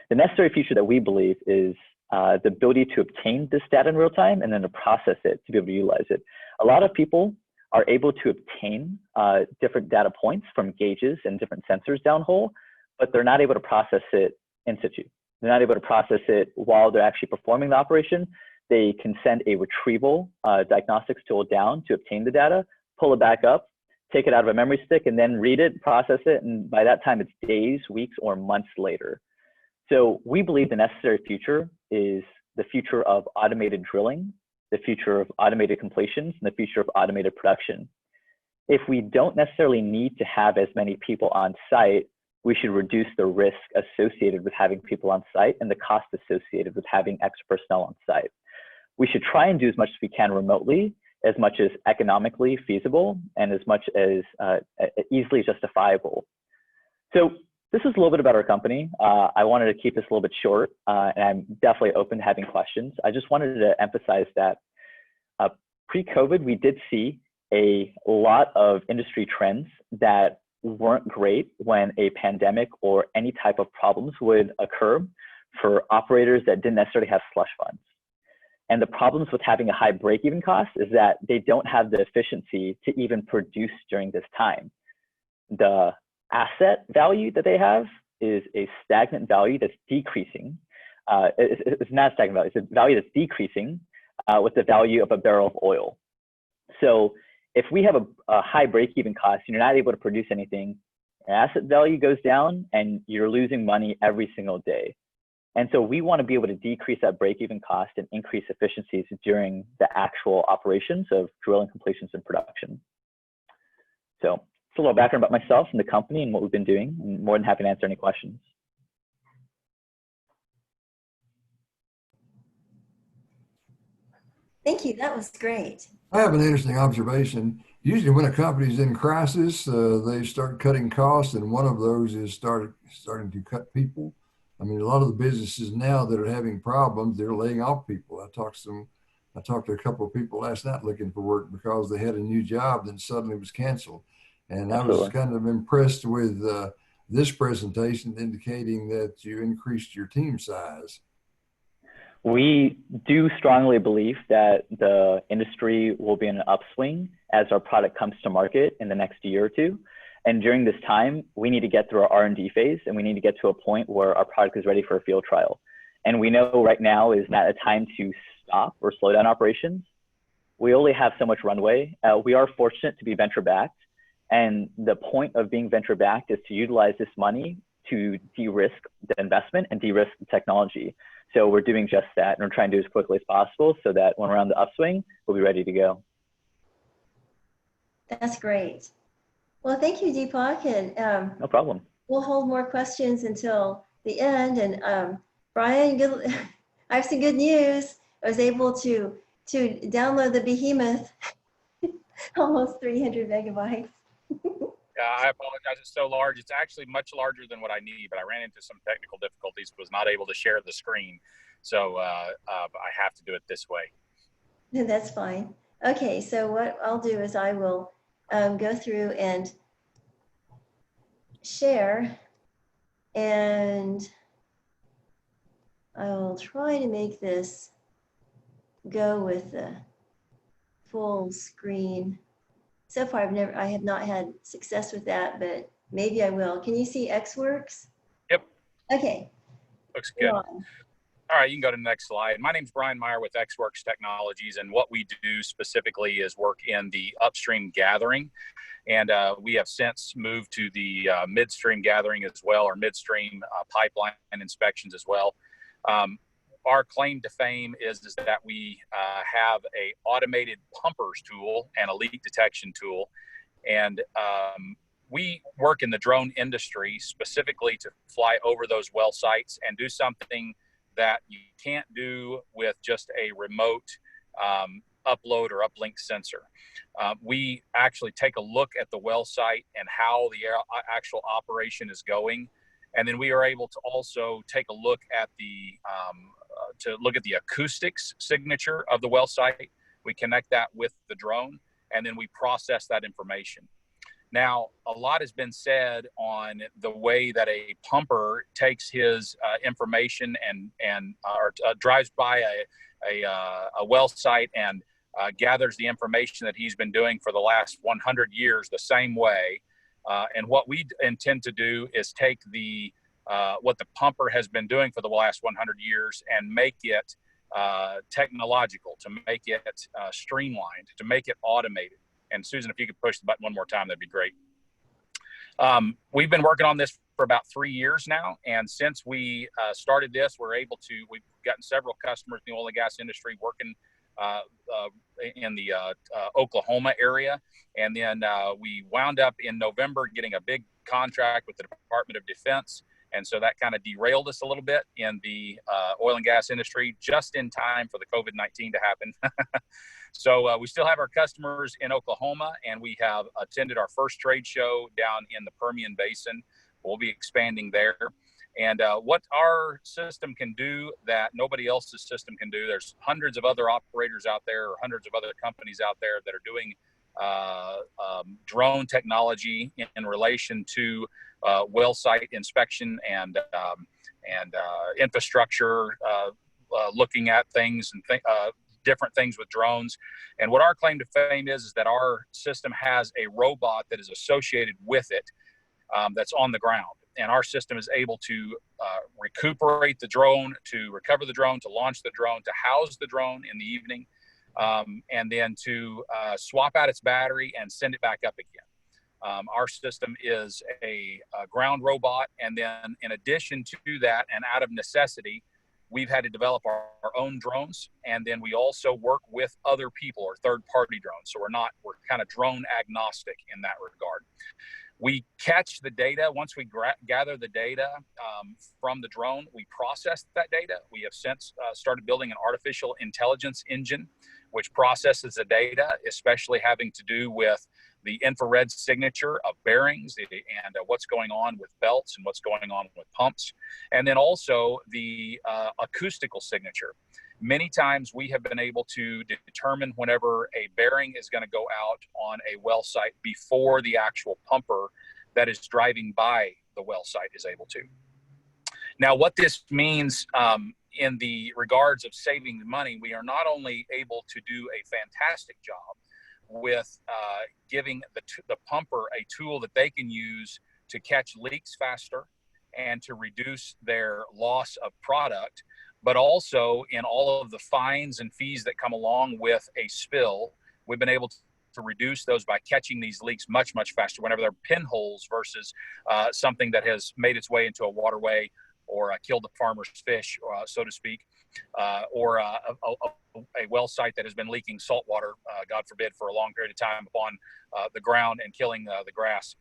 The necessary feature that we believe is the ability to obtain this data in real time and then to process it to be able to utilize it. A lot of people are able to obtain different data points from gauges and different sensors downhole, but they're not able to process it in situ. They're not able to process it while they're actually performing the operation. They can send a retrieval diagnostics tool down to obtain the data, pull it back up, take it out of a memory stick, and then read it, process it, and by that time it's days, weeks, or months later. So we believe the necessary future is the future of automated drilling, the future of automated completions, and the future of automated production. If we don't necessarily need to have as many people on site, we should reduce the risk associated with having people on site and the cost associated with having extra personnel on site. We should try and do as much as we can remotely, as much as economically feasible, and as much as easily justifiable. So this is a little bit about our company. I wanted to keep this a little bit short, and I'm definitely open to having questions. I just wanted to emphasize that pre-COVID, we did see a lot of industry trends that weren't great when a pandemic or any type of problems would occur for operators that didn't necessarily have slush funds. And the problems with having a high break-even cost is that they don't have the efficiency to even produce during this time. The asset value that they have is a stagnant value that's decreasing. It's not a stagnant value, it's a value that's decreasing with the value of a barrel of oil. So if we have a high break-even cost and you're not able to produce anything, your asset value goes down and you're losing money every single day. And so we want to be able to decrease that break-even cost and increase efficiencies during the actual operations of drilling completions and production. So it's a little background about myself and the company and what we've been doing. I'm more than happy to answer any questions. Thank you. That was great. I have an interesting observation. Usually when a company's in crisis, they start cutting costs, and one of those is starting to cut people. I mean, a lot of the businesses now that are having problems, they're laying off people. I talked to a couple of people last night looking for work because they had a new job, then suddenly it was canceled. And Absolutely. I was kind of impressed with this presentation indicating that you increased your team size. We do strongly believe that the industry will be in an upswing as our product comes to market in the next year or two. And during this time, we need to get through our R&D phase, and we need to get to a point where our product is ready for a field trial. And we know right now is not a time to stop or slow down operations. We only have so much runway. We are fortunate to be venture-backed. And the point of being venture-backed is to utilize this money to de-risk the investment and de-risk the technology. So we're doing just that, and we're trying to do as quickly as possible so that when we're on the upswing, we'll be ready to go. That's great. Well, thank you, Deepak. And No problem. we'll hold more questions until the end. And Brian, I have some good news. I was able to download the behemoth, almost 300 megabytes. I apologize. It's so large. It's actually much larger than what I need, but I ran into some technical difficulties, was not able to share the screen. So I have to do it this way. That's fine. Okay, so what I'll do is I will go through and share, and I'll try to make this go with the full screen. So far, I have not had success with that, but maybe I will. Can you see XWorks? Yep. Okay. Looks good. All right, you can go to the next slide. My name's Brian Meier with XWorks Technologies, and what we do specifically is work in the upstream gathering. And we have since moved to the midstream gathering as well, or midstream pipeline inspections as well. Our claim to fame is that we have a automated pumpers tool and a leak detection tool. And we work in the drone industry specifically to fly over those well sites and do something that you can't do with just a remote upload or uplink sensor. We actually take a look at the well site and how the actual operation is going. And then we are able to also take a look at the acoustics signature of the well site. We connect that with the drone, and then we process that information. Now, a lot has been said on the way that a pumper takes his information and drives by a well site and gathers the information that he's been doing for the last 100 years the same way. And what we intend to do is take what the pumper has been doing for the last 100 years and make it technological, to make it streamlined, to make it automated. And Susan, if you could push the button one more time, that'd be great. We've been working on this for about 3 years now. And since we started this, we've gotten several customers in the oil and gas industry working in the Oklahoma area. And then we wound up in November getting a big contract with the Department of Defense. And so that kind of derailed us a little bit in the oil and gas industry, just in time for the COVID-19 to happen. So we still have our customers in Oklahoma, and we have attended our first trade show down in the Permian Basin. We'll be expanding there. And what our system can do that nobody else's system can do, there's hundreds of other operators out there, or hundreds of other companies out there that are doing drone technology in relation to well site inspection and infrastructure, looking at things and different things with drones. And what our claim to fame is that our system has a robot that is associated with it that's on the ground. And our system is able to recuperate the drone, to recover the drone, to launch the drone, to house the drone in the evening, and then to swap out its battery and send it back up again. Our system is a ground robot, and then in addition to that, and out of necessity, we've had to develop our own drones, and then we also work with other people or third-party drones. So we're kind of drone agnostic in that regard. We catch the data. Once we gather the data from the drone, we process that data. We have since started building an artificial intelligence engine, which processes the data, especially having to do with the infrared signature of bearings and what's going on with belts and what's going on with pumps. And then also the acoustical signature. Many times we have been able to determine whenever a bearing is going to go out on a well site before the actual pumper that is driving by the well site is able to. Now, what this means in the regards of saving money, we are not only able to do a fantastic job with giving the pumper a tool that they can use to catch leaks faster and to reduce their loss of product, but also in all of the fines and fees that come along with a spill, we've been able to reduce those by catching these leaks much, much faster whenever they're pinholes versus something that has made its way into a waterway or killed the farmer's fish, so to speak, or a well site that has been leaking salt water, God forbid, for a long period of time upon the ground and killing the grass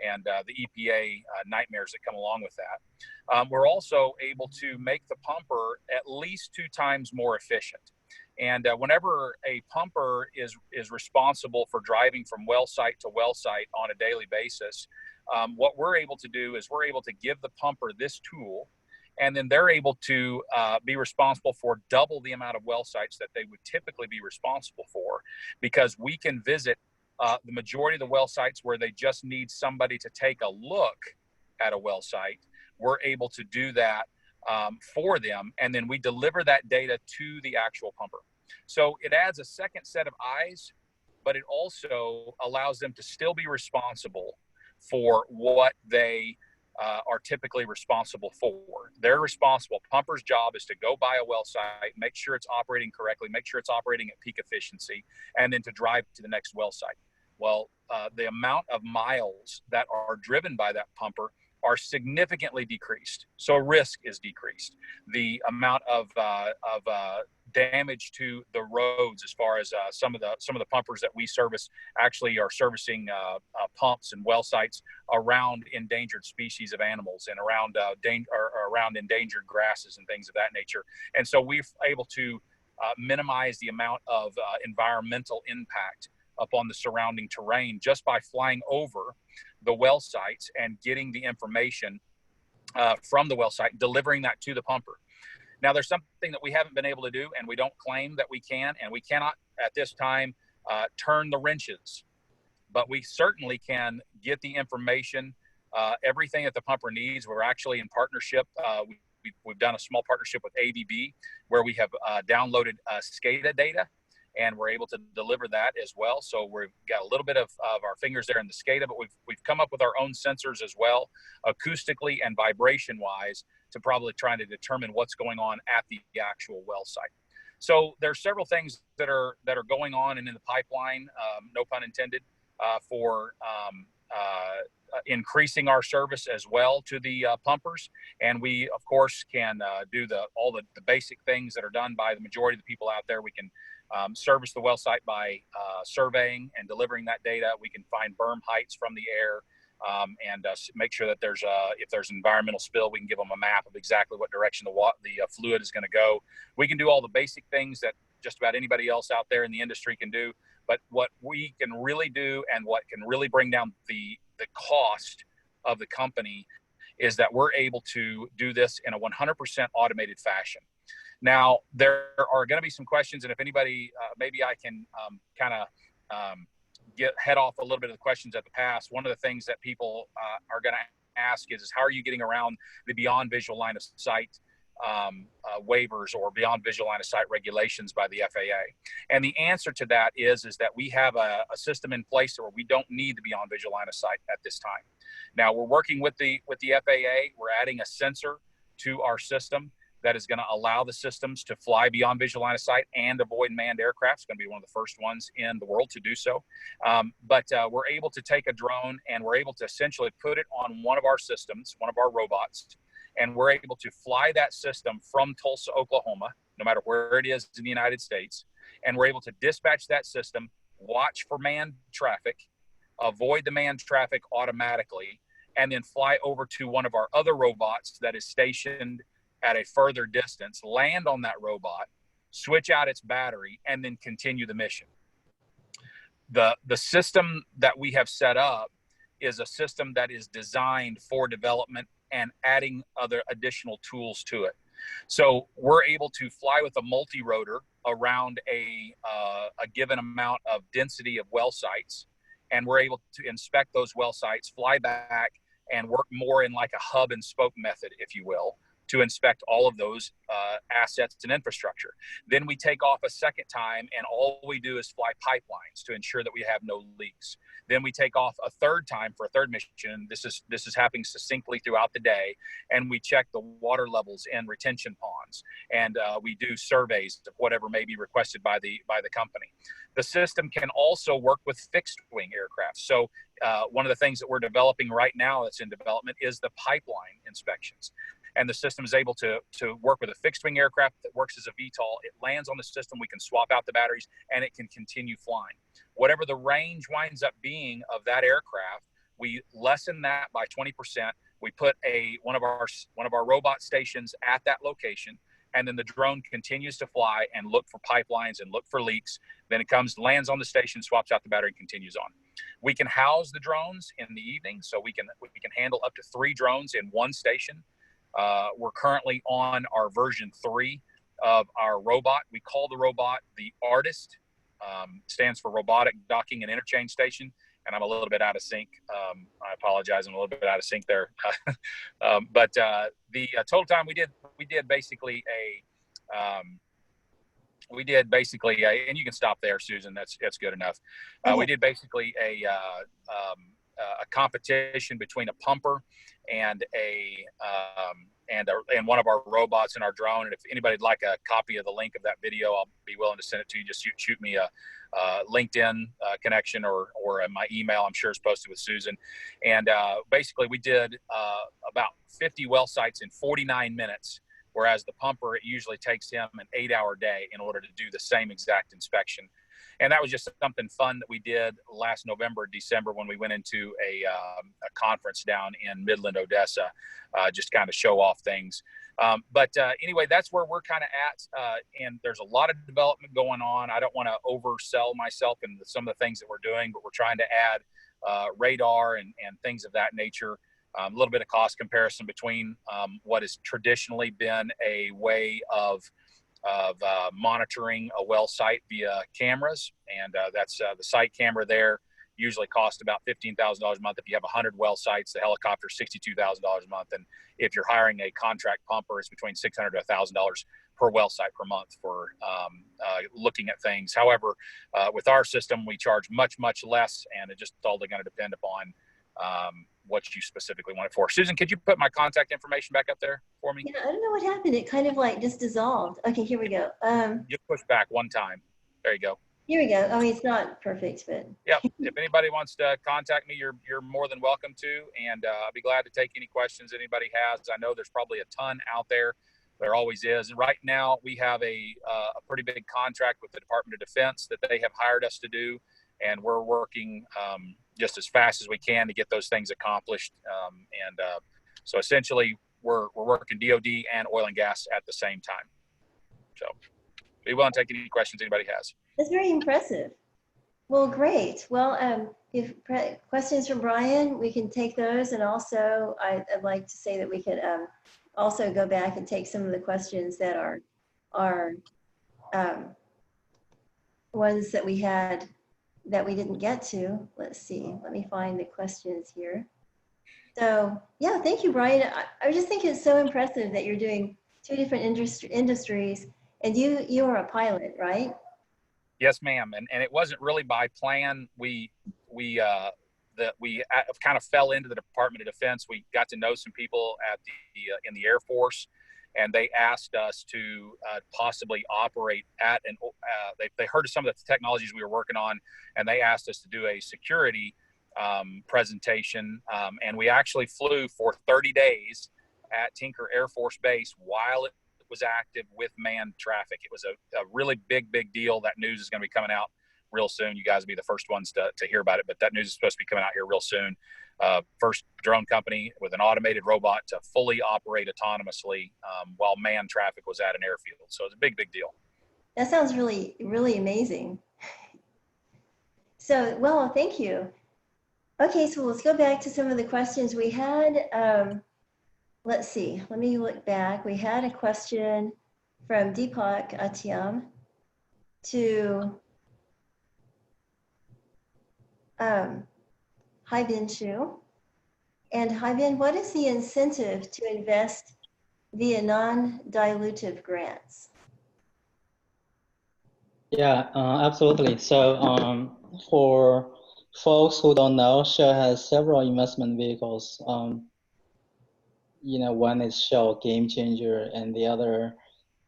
and the EPA nightmares that come along with that. We're also able to make the pumper at least 2 times more efficient. And whenever a pumper is responsible for driving from well site to well site on a daily basis, what we're able to do is we're able to give the pumper this tool, and then they're able to be responsible for double the amount of well sites that they would typically be responsible for, because we can visit the majority of the well sites where they just need somebody to take a look at a well site. We're able to do that for them, and then we deliver that data to the actual pumper. So it adds a second set of eyes, but it also allows them to still be responsible for what they are typically responsible for. They're responsible. Pumper's job is to go by a well site, make sure it's operating correctly, make sure it's operating at peak efficiency, and then to drive to the next well site. Well, the amount of miles that are driven by that pumper are significantly decreased. So risk is decreased. The amount of damage to the roads, as far as some of the pumpers that we service actually are servicing pumps and well sites around endangered species of animals and around endangered grasses and things of that nature. And so we're able to minimize the amount of environmental impact upon the surrounding terrain just by flying over the well sites and getting the information from the well site, delivering that to the pumper. Now, there's something that we haven't been able to do, and we don't claim that we can, and we cannot at this time turn the wrenches, but we certainly can get the information, everything that the pumper needs. We're actually in partnership. We've done a small partnership with ABB where we have downloaded SCADA data, and we're able to deliver that as well. So we've got a little bit of our fingers there in the SCADA, but we've come up with our own sensors as well, acoustically and vibration wise, to probably try to determine what's going on at the actual well site. So there's several things that are going on and in the pipeline, no pun intended, for increasing our service as well to the pumpers. And we, of course, can do all the basic things that are done by the majority of the people out there. We can service the well site by surveying and delivering that data. We can find berm heights from the air and make sure that if there's an environmental spill, we can give them a map of exactly what direction the fluid is going to go. We can do all the basic things that just about anybody else out there in the industry can do. But what we can really do and what can really bring down the cost of the company is that we're able to do this in a 100% automated fashion. Now, there are going to be some questions, and if anybody, maybe I can kind of head off a little bit of the questions at the past. One of the things that people are going to ask is how are you getting around the beyond visual line of sight waivers or beyond visual line of sight regulations by the FAA? And the answer to that is that we have a system in place where we don't need the beyond visual line of sight at this time. Now, we're working with the FAA. We're adding a sensor to our system that is going to allow the systems to fly beyond visual line of sight and avoid manned aircraft. It's going to be one of the first ones in the world to do so. But we're able to take a drone and we're able to essentially put it on one of our systems, one of our robots, and we're able to fly that system from Tulsa, Oklahoma, no matter where it is in the United States. And we're able to dispatch that system, watch for manned traffic, avoid the manned traffic automatically, and then fly over to one of our other robots that is stationed at a further distance, land on that robot, switch out its battery, and then continue the mission. The system that we have set up is a system that is designed for development and adding other additional tools to it. So we're able to fly with a multi-rotor around a given amount of density of well sites, and we're able to inspect those well sites, fly back, and work more in like a hub and spoke method, if you will, to inspect all of those assets and infrastructure. Then we take off a second time, and all we do is fly pipelines to ensure that we have no leaks. Then we take off a third time for a third mission. This is happening succinctly throughout the day, and we check the water levels in retention ponds, and we do surveys of whatever may be requested by the company. The system can also work with fixed wing aircraft. So one of the things that we're developing right now that's in development is the pipeline inspections. And the system is able to work with a fixed wing aircraft that works as a VTOL. It lands on the system, we can swap out the batteries, and it can continue flying. Whatever the range winds up being of that aircraft, we lessen that by 20%. We put one of our robot stations at that location, and then the drone continues to fly and look for pipelines and look for leaks. Then it comes, lands on the station, swaps out the battery, and continues on. We can house the drones in the evening, so we can handle up to 3 drones in one station. We're currently on our version 3 of our robot. We call the robot the Artist. Stands for Robotic Docking and Interchange Station. And I'm a little bit out of sync. I apologize, I'm a little bit out of sync there. But the total time we did basically and you can stop there, Susan. That's good enough. We did basically a competition between a pumper and one of our robots in our drone. And if anybody'd like a copy of the link of that video, I'll be willing to send it to you. Just shoot me a LinkedIn connection or my email. I'm sure it's posted with Susan. And basically we did about 50 well sites in 49 minutes, whereas the pumper, it usually takes him an 8-hour day in order to do the same exact inspection. And that was just something fun that we did last November, December, when we went into a conference down in Midland, Odessa, just kind of show off things. But anyway, that's where we're kind of at. And there's a lot of development going on. I don't want to oversell myself in some of the things that we're doing, but we're trying to add radar and things of that nature. A little bit of cost comparison between what has traditionally been a way of monitoring a well site via cameras, and that's the site camera there usually costs about $15,000 a month. If you have 100 well sites, the helicopter is $62,000 a month, and if you're hiring a contract pumper, it's between $600 to $1,000 per well site per month for looking at things. However, with our system, we charge much less, and it just all going to depend upon what you specifically want it for. Susan, could you put my contact information back up there for me? Yeah, I don't know what happened. It kind of like just dissolved. Okay, here we go. You push back one time. There you go. Here we go. I mean, it's not perfect, but. Yeah, if anybody wants to contact me, you're more than welcome to, and I'll be glad to take any questions anybody has. I know there's probably a ton out there. There always is. And right now we have a pretty big contract with the Department of Defense that they have hired us to do, and we're working just as fast as we can to get those things accomplished. So essentially, we're working DoD and oil and gas at the same time. So be willing to take any questions anybody has. That's very impressive. Well, great. Well, if questions from Brian, we can take those. And also, I'd like to say that we could also go back and take some of the questions that are ones that we had that we didn't get to. Let's see. Let me find the questions here. So, yeah, thank you, Brian. I just think it's so impressive that you're doing 2 different industries, and you are a pilot, right? Yes, ma'am. And it wasn't really by plan. We kind of fell into the Department of Defense. We got to know some people at in the Air Force, and they asked us to possibly operate at an, they heard of some of the technologies we were working on, and they asked us to do a security presentation. And we actually flew for 30 days at Tinker Air Force Base while it was active with manned traffic. It was a really big deal. That news is going to be coming out real soon. You guys will be the first ones to hear about it, but that news is supposed to be coming out here real soon. First drone company with an automated robot to fully operate autonomously while manned traffic was at an airfield. So it's a big deal. That sounds really amazing. So, well, thank you. Okay, so let's go back to some of the questions we had. Let's see, let me look back. We had a question from Deepak Atyam to Haibin Chu. And Haibin, what is the incentive to invest via non-dilutive grants? Yeah, absolutely. So for folks who don't know, Shell has several investment vehicles. One is Shell Game Changer and the other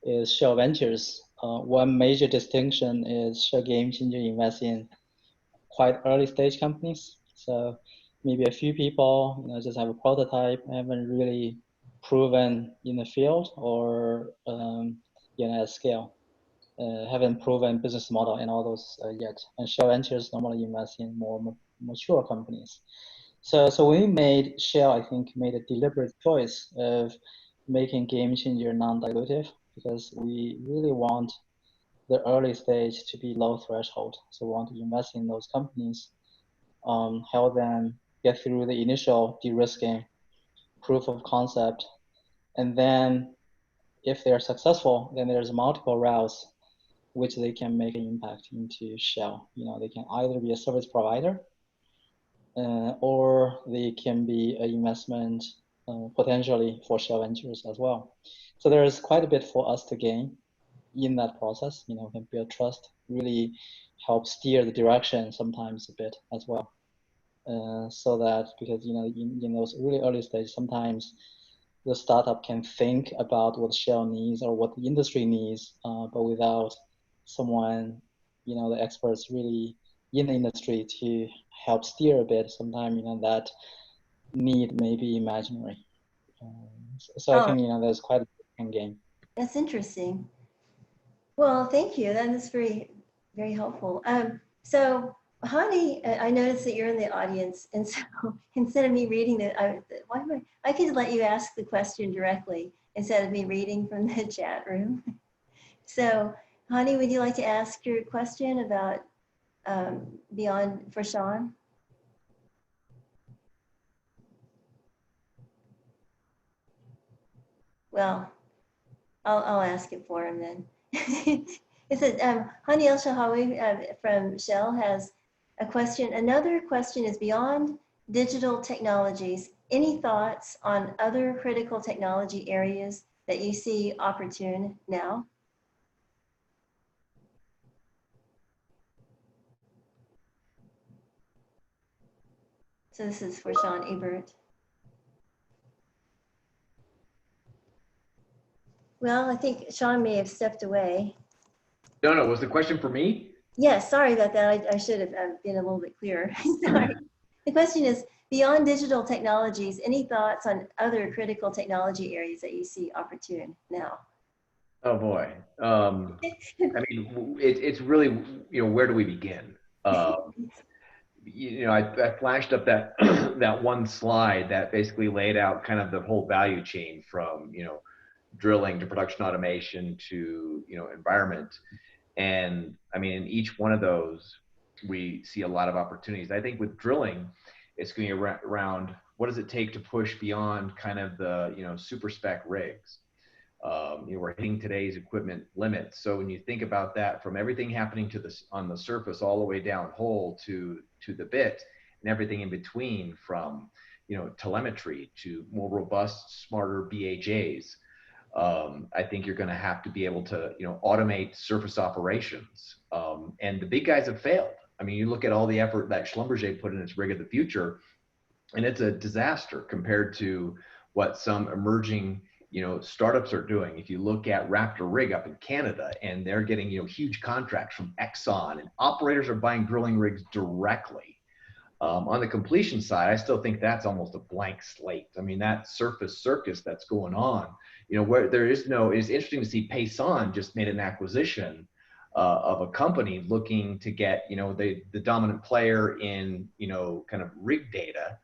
is Shell Ventures. One major distinction is Shell Game Changer invests in quite early stage companies. So maybe a few people just have a prototype, haven't really proven in the field or at scale. Haven't proven business model and all those yet. And Shell Ventures normally invest in more mature companies. So we made, Shell, I think, made a deliberate choice of making Game Changer non-dilutive because we really want the early stage to be low threshold. So we want to invest in those companies, help them get through the initial de-risking, proof of concept, and then if they're successful, then there's multiple routes which they can make an impact into Shell. They can either be a service provider, or they can be an investment potentially for Shell Ventures as well. So there's quite a bit for us to gain in that process. Can build trust, really help steer the direction sometimes a bit as well. So that because in those really early stages, sometimes the startup can think about what Shell needs or what the industry needs, but without someone, the experts really in the industry to help steer a bit, sometimes that need may be imaginary. So I think there's quite a bit game. That's interesting. Well, thank you. That is very helpful. So Hani, I noticed that you're in the audience, and so instead of me reading it, I could let you ask the question directly instead of me reading from the chat room. So Hani, would you like to ask your question about beyond for Sean? Well, I'll ask it for him then. It said, Hani El Shahawi from Shell has a question. Another question is beyond digital technologies. Any thoughts on other critical technology areas that you see opportune now? So this is for Sean Ebert. Well, I think Sean may have stepped away. No, was the question for me? Yes, sorry about that. I should have been a little bit clearer. Sorry. The question is, beyond digital technologies, any thoughts on other critical technology areas that you see opportune now? Oh boy. I mean, it's really, where do we begin? I flashed up that that one slide that basically laid out kind of the whole value chain from, drilling to production automation to, environment. And I mean, in each one of those, we see a lot of opportunities. I think with drilling, it's going to be around what does it take to push beyond kind of the, super spec rigs. We're hitting today's equipment limits. So when you think about that, from everything happening on the surface all the way down hole to the bit and everything in between, from telemetry to more robust, smarter BHAs. I think you're going to have to be able to, automate surface operations. And the big guys have failed. I mean, you look at all the effort that Schlumberger put in its rig of the future, and it's a disaster compared to what some emerging, startups are doing. If you look at Raptor Rig up in Canada, and they're getting, huge contracts from Exxon, and operators are buying drilling rigs directly. On the completion side, I still think that's almost a blank slate. I mean, that surface circus that's going on, where there is no, it's interesting to see Payson just made an acquisition of a company looking to get, the dominant player in, kind of rig data,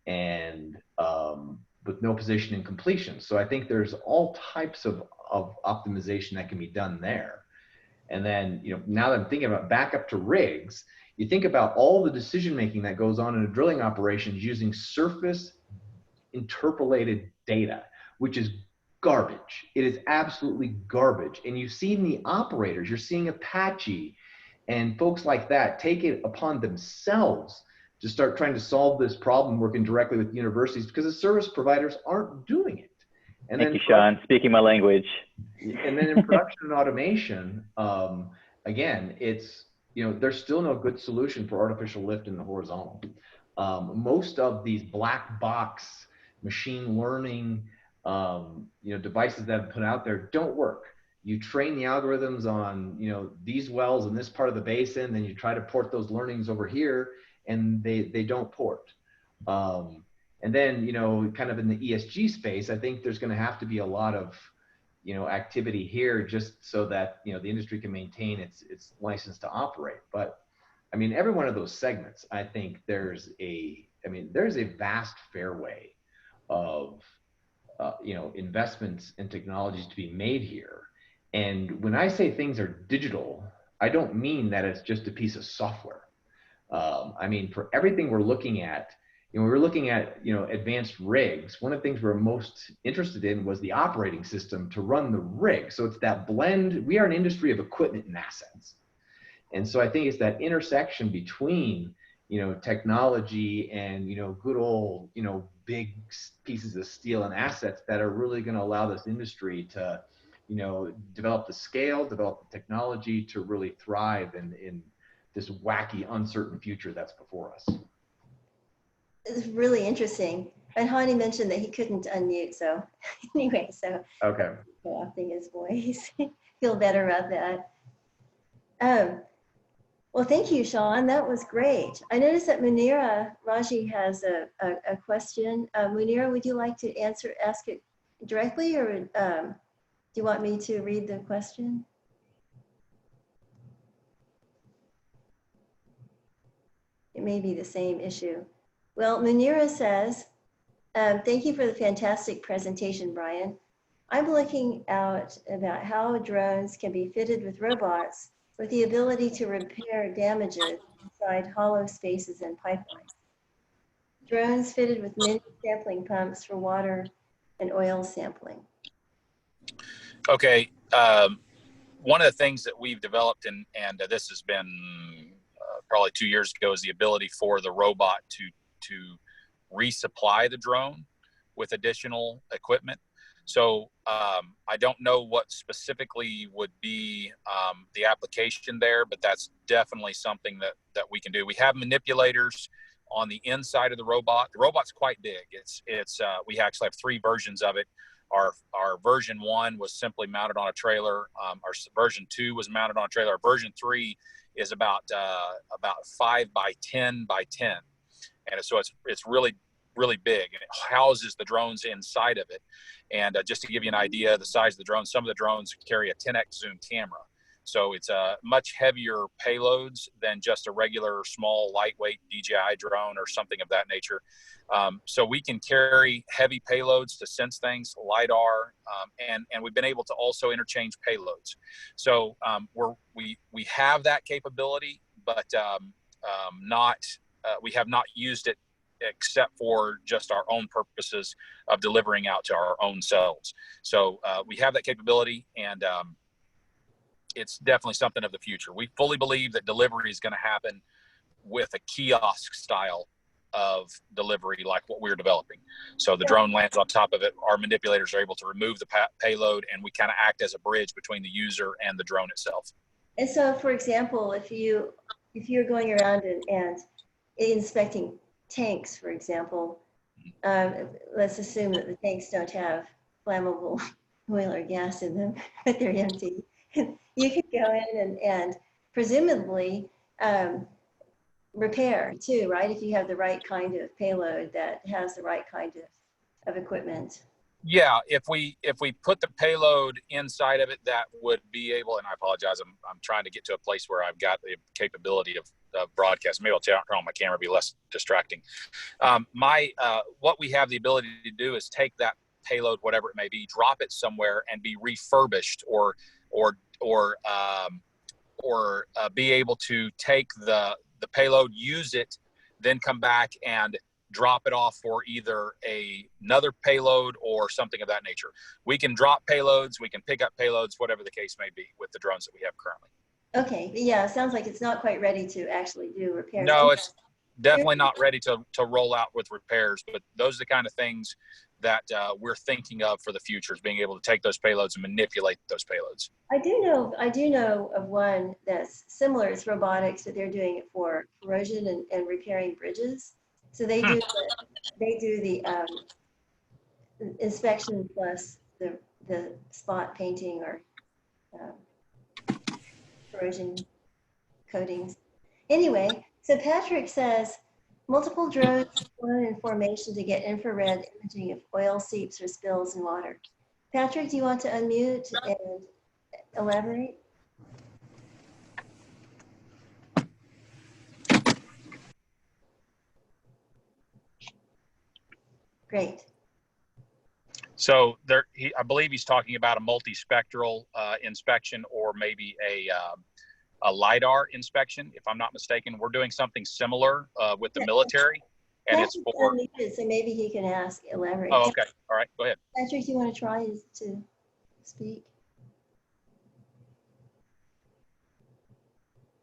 and with no position in completion. So I think there's all types of optimization that can be done there. And then, now that I'm thinking about back up to rigs, you think about all the decision-making that goes on in a drilling operations using surface interpolated data, which is garbage. It is absolutely garbage. And you've seen the operators, you're seeing Apache and folks like that take it upon themselves to start trying to solve this problem working directly with universities, because the service providers aren't doing it. And Thank you, Sean. Speaking my language. And then in production and automation, again, it's, there's still no good solution for artificial lift in the horizontal. Most of these black box machine learning, devices that have put out there don't work. You train the algorithms on, these wells in this part of the basin, then you try to port those learnings over here, and they don't port. And then, kind of in the ESG space, I think there's going to have to be a lot of, activity here just so that, the industry can maintain its license to operate. But I mean, every one of those segments, I think there's a vast fairway of, investments and technologies to be made here. And when I say things are digital, I don't mean that it's just a piece of software. I mean, for everything we're looking at, we're looking at, advanced rigs. One of the things we're most interested in was the operating system to run the rig. So it's that blend. We are an industry of equipment and assets. And so I think it's that intersection between, technology and, good old, big pieces of steel and assets that are really going to allow this industry to, develop the scale, develop the technology to really thrive in this wacky, uncertain future that's before us. It's really interesting. And Hani mentioned that he couldn't unmute, so anyway, so okay, co-opting his voice. Feel better about that. Well, thank you, Sean. That was great. I noticed that Munira Raji has a question. Munira, would you like to ask it directly, or do you want me to read the question? It may be the same issue. Well, Munira says, thank you for the fantastic presentation, Brian. I'm looking out about how drones can be fitted with robots with the ability to repair damages inside hollow spaces and pipelines. Drones fitted with mini sampling pumps for water and oil sampling. Okay, one of the things that we've developed, and this has been probably 2 years ago, is the ability for the robot to resupply the drone with additional equipment. So I don't know what specifically would be the application there, but that's definitely something that we can do. We have manipulators on the inside of the robot. The robot's quite big. We actually have 3 versions of it. Our version 1 was simply mounted on a trailer. Our version 2 was mounted on a trailer. Our version 3 is about 5 by 10 by 10. And so it's really, really big, and it houses the drones inside of it. And just to give you an idea of the size of the drone, some of the drones carry a 10x zoom camera. So it's much heavier payloads than just a regular small lightweight DJI drone or something of that nature. So we can carry heavy payloads to sense things, LiDAR, and we've been able to also interchange payloads. So we have that capability, but we have not used it except for just our own purposes of delivering out to our own selves. So we have that capability, and it's definitely something of the future. We fully believe that delivery is going to happen with a kiosk style of delivery like what we're developing. So the drone lands on top of it. Our manipulators are able to remove the payload, and we kind of act as a bridge between the user and the drone itself. And so, for example, if you're going around and inspecting tanks, for example, let's assume that the tanks don't have flammable oil or gas in them, but they're empty. You could go in and presumably repair too, right? If you have the right kind of payload that has the right kind of equipment. Yeah, if we put the payload inside of it, that would be able. And I apologize, I'm trying to get to a place where I've got the capability of broadcast. Maybe I'll turn on my camera, be less distracting. What we have the ability to do is take that payload, whatever it may be, drop it somewhere and be refurbished, or be able to take the payload, use it, then come back and drop it off for either another payload or something of that nature. We can drop payloads, we can pick up payloads, whatever the case may be with the drones that we have currently. Okay, yeah, it sounds like it's not quite ready to actually do repairs. No, it's definitely not ready to roll out with repairs, but those are the kind of things that we're thinking of for the future, is being able to take those payloads and manipulate those payloads. I do know of one that's similar. It's robotics, but they're doing it for corrosion and repairing bridges. So they do the inspection plus the spot painting or corrosion coatings. Anyway, so Patrick says multiple drones flown in formation to get infrared imaging of oil seeps or spills in water. Patrick, do you want to unmute and elaborate? Great. So I believe he's talking about a multispectral inspection, or maybe a LiDAR inspection, if I'm not mistaken. We're doing something similar with the military, and it's for. Unmuted, so maybe he can elaborate. Oh, okay. All right. Go ahead. Patrick, do you want to try to speak?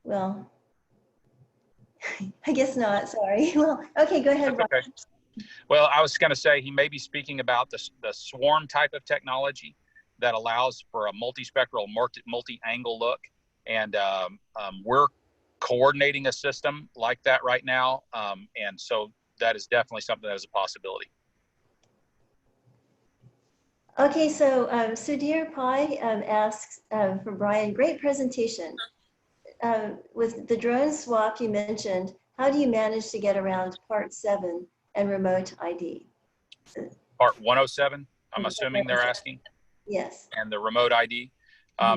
Well, I guess not. Sorry. Well, okay. Go ahead. Okay. Well, I was going to say he may be speaking about the swarm type of technology that allows for a multispectral, multi-angle look, and we're coordinating a system like that right now, and so that is definitely something that is a possibility. Okay, so Sudhir Pai asks for Brian, great presentation. With the drone swap you mentioned, how do you manage to get around Part 7 and remote ID? Part 107, I'm assuming they're asking? Yes. And the remote ID?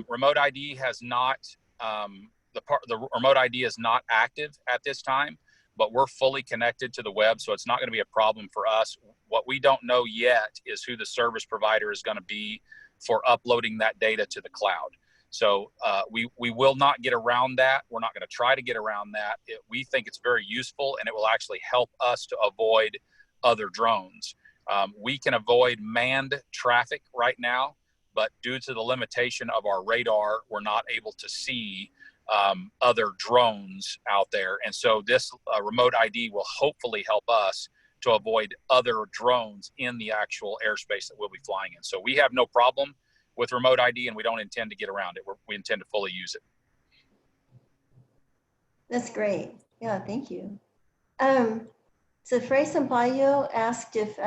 Remote ID has not, the remote ID is not active at this time, but we're fully connected to the web, so it's not going to be a problem for us. What we don't know yet is who the service provider is going to be for uploading that data to the cloud. So we will not get around that. We're not going to try to get around that. We think it's very useful, and it will actually help us to avoid other drones. We can avoid manned traffic right now, but due to the limitation of our radar, we're not able to see other drones out there. And so this remote ID will hopefully help us to avoid other drones in the actual airspace that we'll be flying in. So we have no problem with remote ID, and we don't intend to get around it. We intend to fully use it. That's great. Yeah, thank you. So Frei Sampaio asked if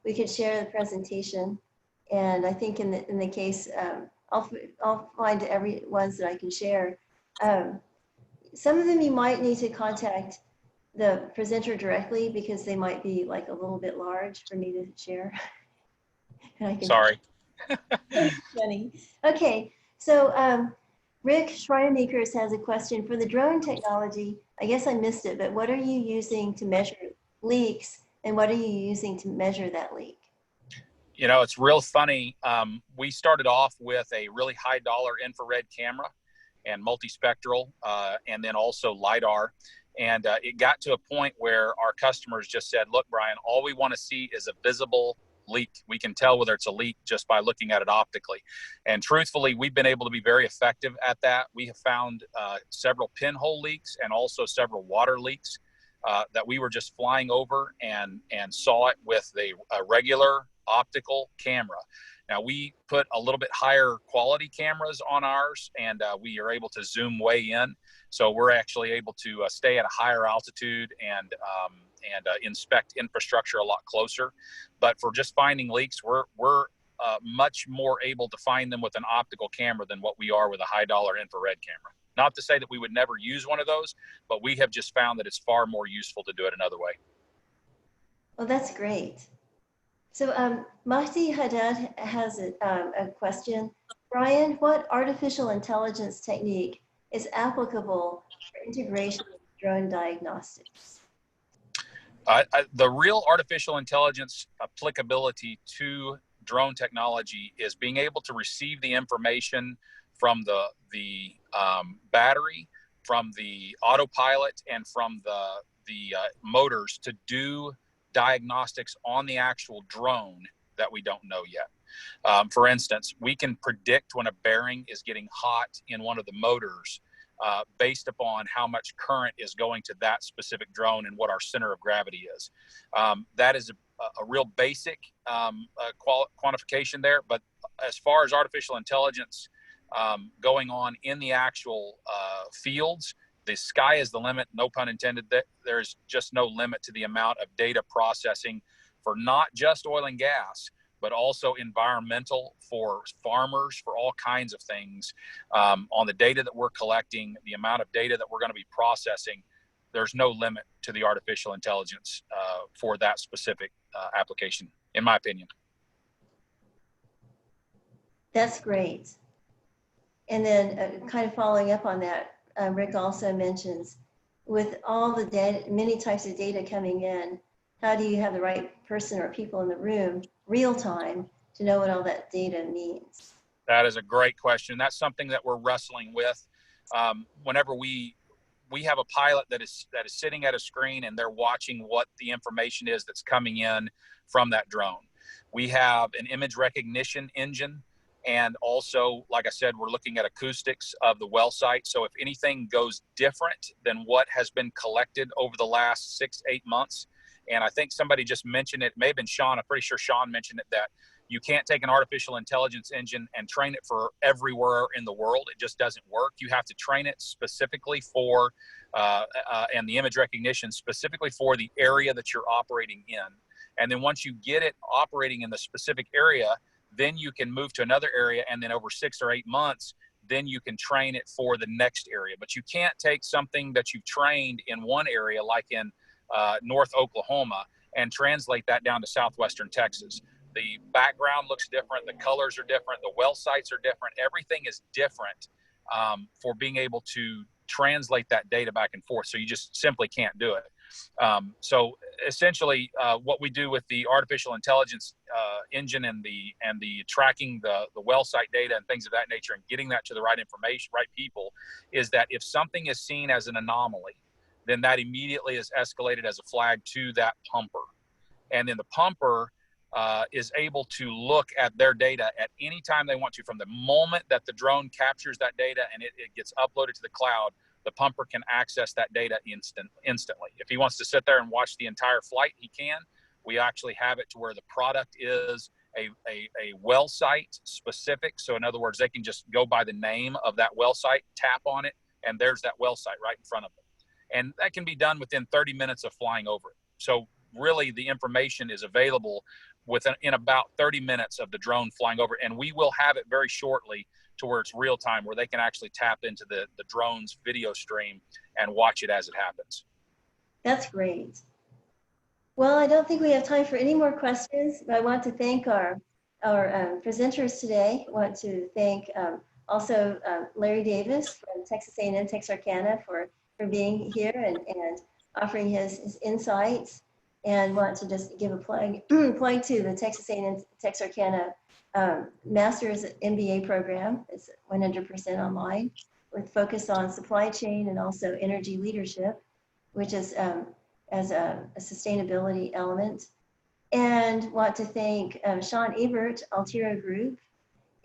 we could share the presentation. And I think in the case, I'll find every ones that I can share. Some of them you might need to contact the presenter directly because they might be like a little bit large for me to share. And I can Sorry. Funny. Okay, so Rick Schreinemakers has a question for the drone technology. I guess I missed it, but what are you using to measure leaks, and what are you using to measure that leak? You know, it's real funny. We started off with a really high dollar infrared camera and multispectral, and then also LiDAR. And it got to a point where our customers just said, look, Brian, all we want to see is a visible leak. We can tell whether it's a leak just by looking at it optically. And truthfully, we've been able to be very effective at that. We have found several pinhole leaks and also several water leaks that we were just flying over and saw it with a regular optical camera. Now we put a little bit higher quality cameras on ours, and we are able to zoom way in. So we're actually able to stay at a higher altitude and inspect infrastructure a lot closer. But for just finding leaks, we're much more able to find them with an optical camera than what we are with a high dollar infrared camera. Not to say that we would never use one of those, but we have just found that it's far more useful to do it another way. Well, that's great. So Mahdi Haddad has a question. Brian, what artificial intelligence technique is applicable for integration with drone diagnostics? The real artificial intelligence applicability to drone technology is being able to receive the information from the battery, from the autopilot, and from the motors to do diagnostics on the actual drone that we don't know yet. For instance, we can predict when a bearing is getting hot in one of the motors based upon how much current is going to that specific drone and what our center of gravity is. That is a real basic quantification there, but as far as artificial intelligence going on in the actual fields, the sky is the limit, no pun intended. There's just no limit to the amount of data processing for not just oil and gas, but also environmental, for farmers, for all kinds of things. On the data that we're collecting, the amount of data that we're going to be processing, there's no limit to the artificial intelligence for that specific application, in my opinion. That's great. And then kind of following up on that, Rick also mentions, with all the data, many types of data coming in, how do you have the right person or people in the room real time to know what all that data means? That is a great question. That's something that we're wrestling with. Whenever we have a pilot that is sitting at a screen and they're watching what the information is that's coming in from that drone. We have an image recognition engine. And also, like I said, we're looking at acoustics of the well site. So if anything goes different than what has been collected over the last 6-8 months, and I think somebody just mentioned it, may have been Sean, I'm pretty sure Sean mentioned it, that you can't take an artificial intelligence engine and train it for everywhere in the world. It just doesn't work. You have to train it specifically for, and the image recognition specifically for the area that you're operating in. And then once you get it operating in the specific area, then you can move to another area, and then over 6 or 8 months, then you can train it for the next area. But you can't take something that you've trained in one area, like in North Oklahoma, and translate that down to southwestern Texas. The background looks different, the colors are different, the well sites are different, everything is different for being able to translate that data back and forth. So you just simply can't do it. So essentially what we do with the artificial intelligence engine and the tracking the well site data and things of that nature and getting that to the right information, right people, is that if something is seen as an anomaly, then that immediately is escalated as a flag to that pumper. And then the pumper is able to look at their data at any time they want to. From the moment that the drone captures that data and it gets uploaded to the cloud, the pumper can access that data instantly. If he wants to sit there and watch the entire flight, he can. We actually have it to where the product is a well site specific. So in other words, they can just go by the name of that well site, tap on it, and there's that well site right in front of them. And that can be done within 30 minutes of flying over it. So really the information is available in about 30 minutes of the drone flying over. And we will have it very shortly to where it's real time, where they can actually tap into the drone's video stream and watch it as it happens. That's great. Well, I don't think we have time for any more questions, but I want to thank our presenters today. I want to thank also Larry Davis from Texas A&M Texarkana for being here and offering his insights, and want to just give a plug to the Texas A&M Texarkana Master's MBA program. It's 100% online with focus on supply chain and also energy leadership, which is as a sustainability element. And want to thank Sean Ebert, Altira Group,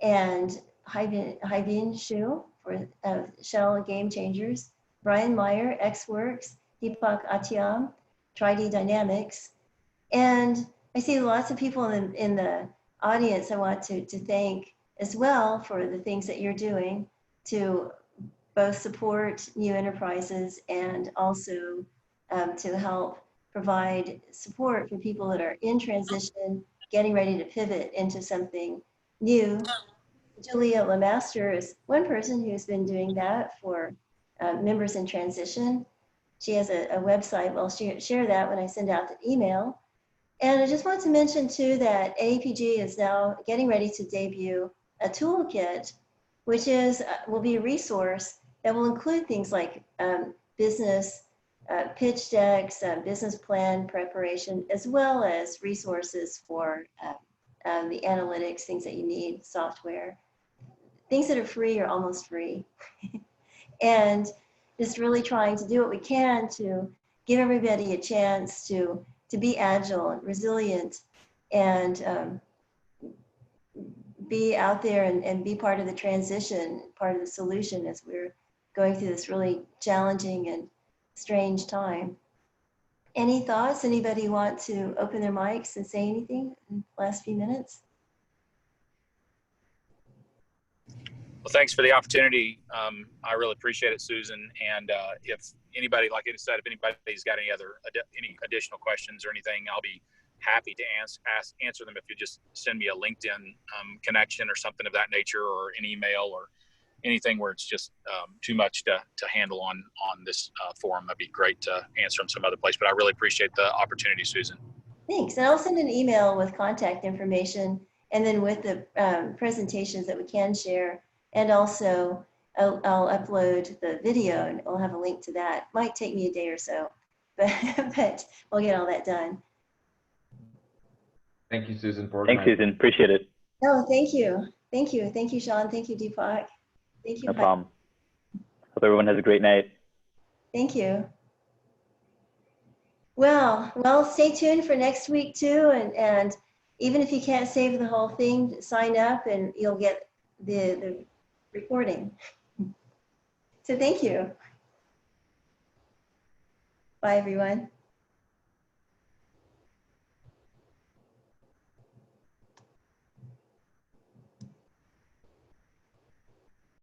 and Haibin Shu for Shell Game Changers, Brian Meier, XWorks, Deepak Atyam, Tri-D Dynamics. And I see lots of people in the audience I want to thank as well for the things that you're doing to both support new enterprises and also to help provide support for people that are in transition getting ready to pivot into something new. Julia Lemaster is one person who's been doing that for members in transition. She has a website. I'll share that when I send out the email. And I just want to mention too that AAPG is now getting ready to debut a toolkit, which will be a resource that will include things like business pitch decks, business plan preparation, as well as resources for the analytics, things that you need, software, things that are free or almost free. And just really trying to do what we can to give everybody a chance to be agile and resilient and be out there and be part of the transition, part of the solution as we're going through this really challenging and strange time. Any thoughts? Anybody want to open their mics and say anything in the last few minutes? Well, thanks for the opportunity. I really appreciate it, Susan. And if anybody, like I said, if anybody's got any additional questions or anything, I'll be happy to answer them. If you just send me a LinkedIn connection or something of that nature, or an email or anything where it's just too much to handle on this forum, that'd be great to answer them some other place. But I really appreciate the opportunity, Susan. Thanks. And I'll send an email with contact information and then with the presentations that we can share. And also I'll upload the video and I'll have a link to that. Might take me a day or so, but we'll get all that done. Thank you, Susan, for Thanks, Susan. Appreciate it. No, thank you. Thank you. Thank you, Sean. Thank you, Deepak. Thank you. No problem. Hope everyone has a great night. Thank you. Well, stay tuned for next week too. And even if you can't save the whole thing, sign up and you'll get the recording. So thank you. Bye, everyone.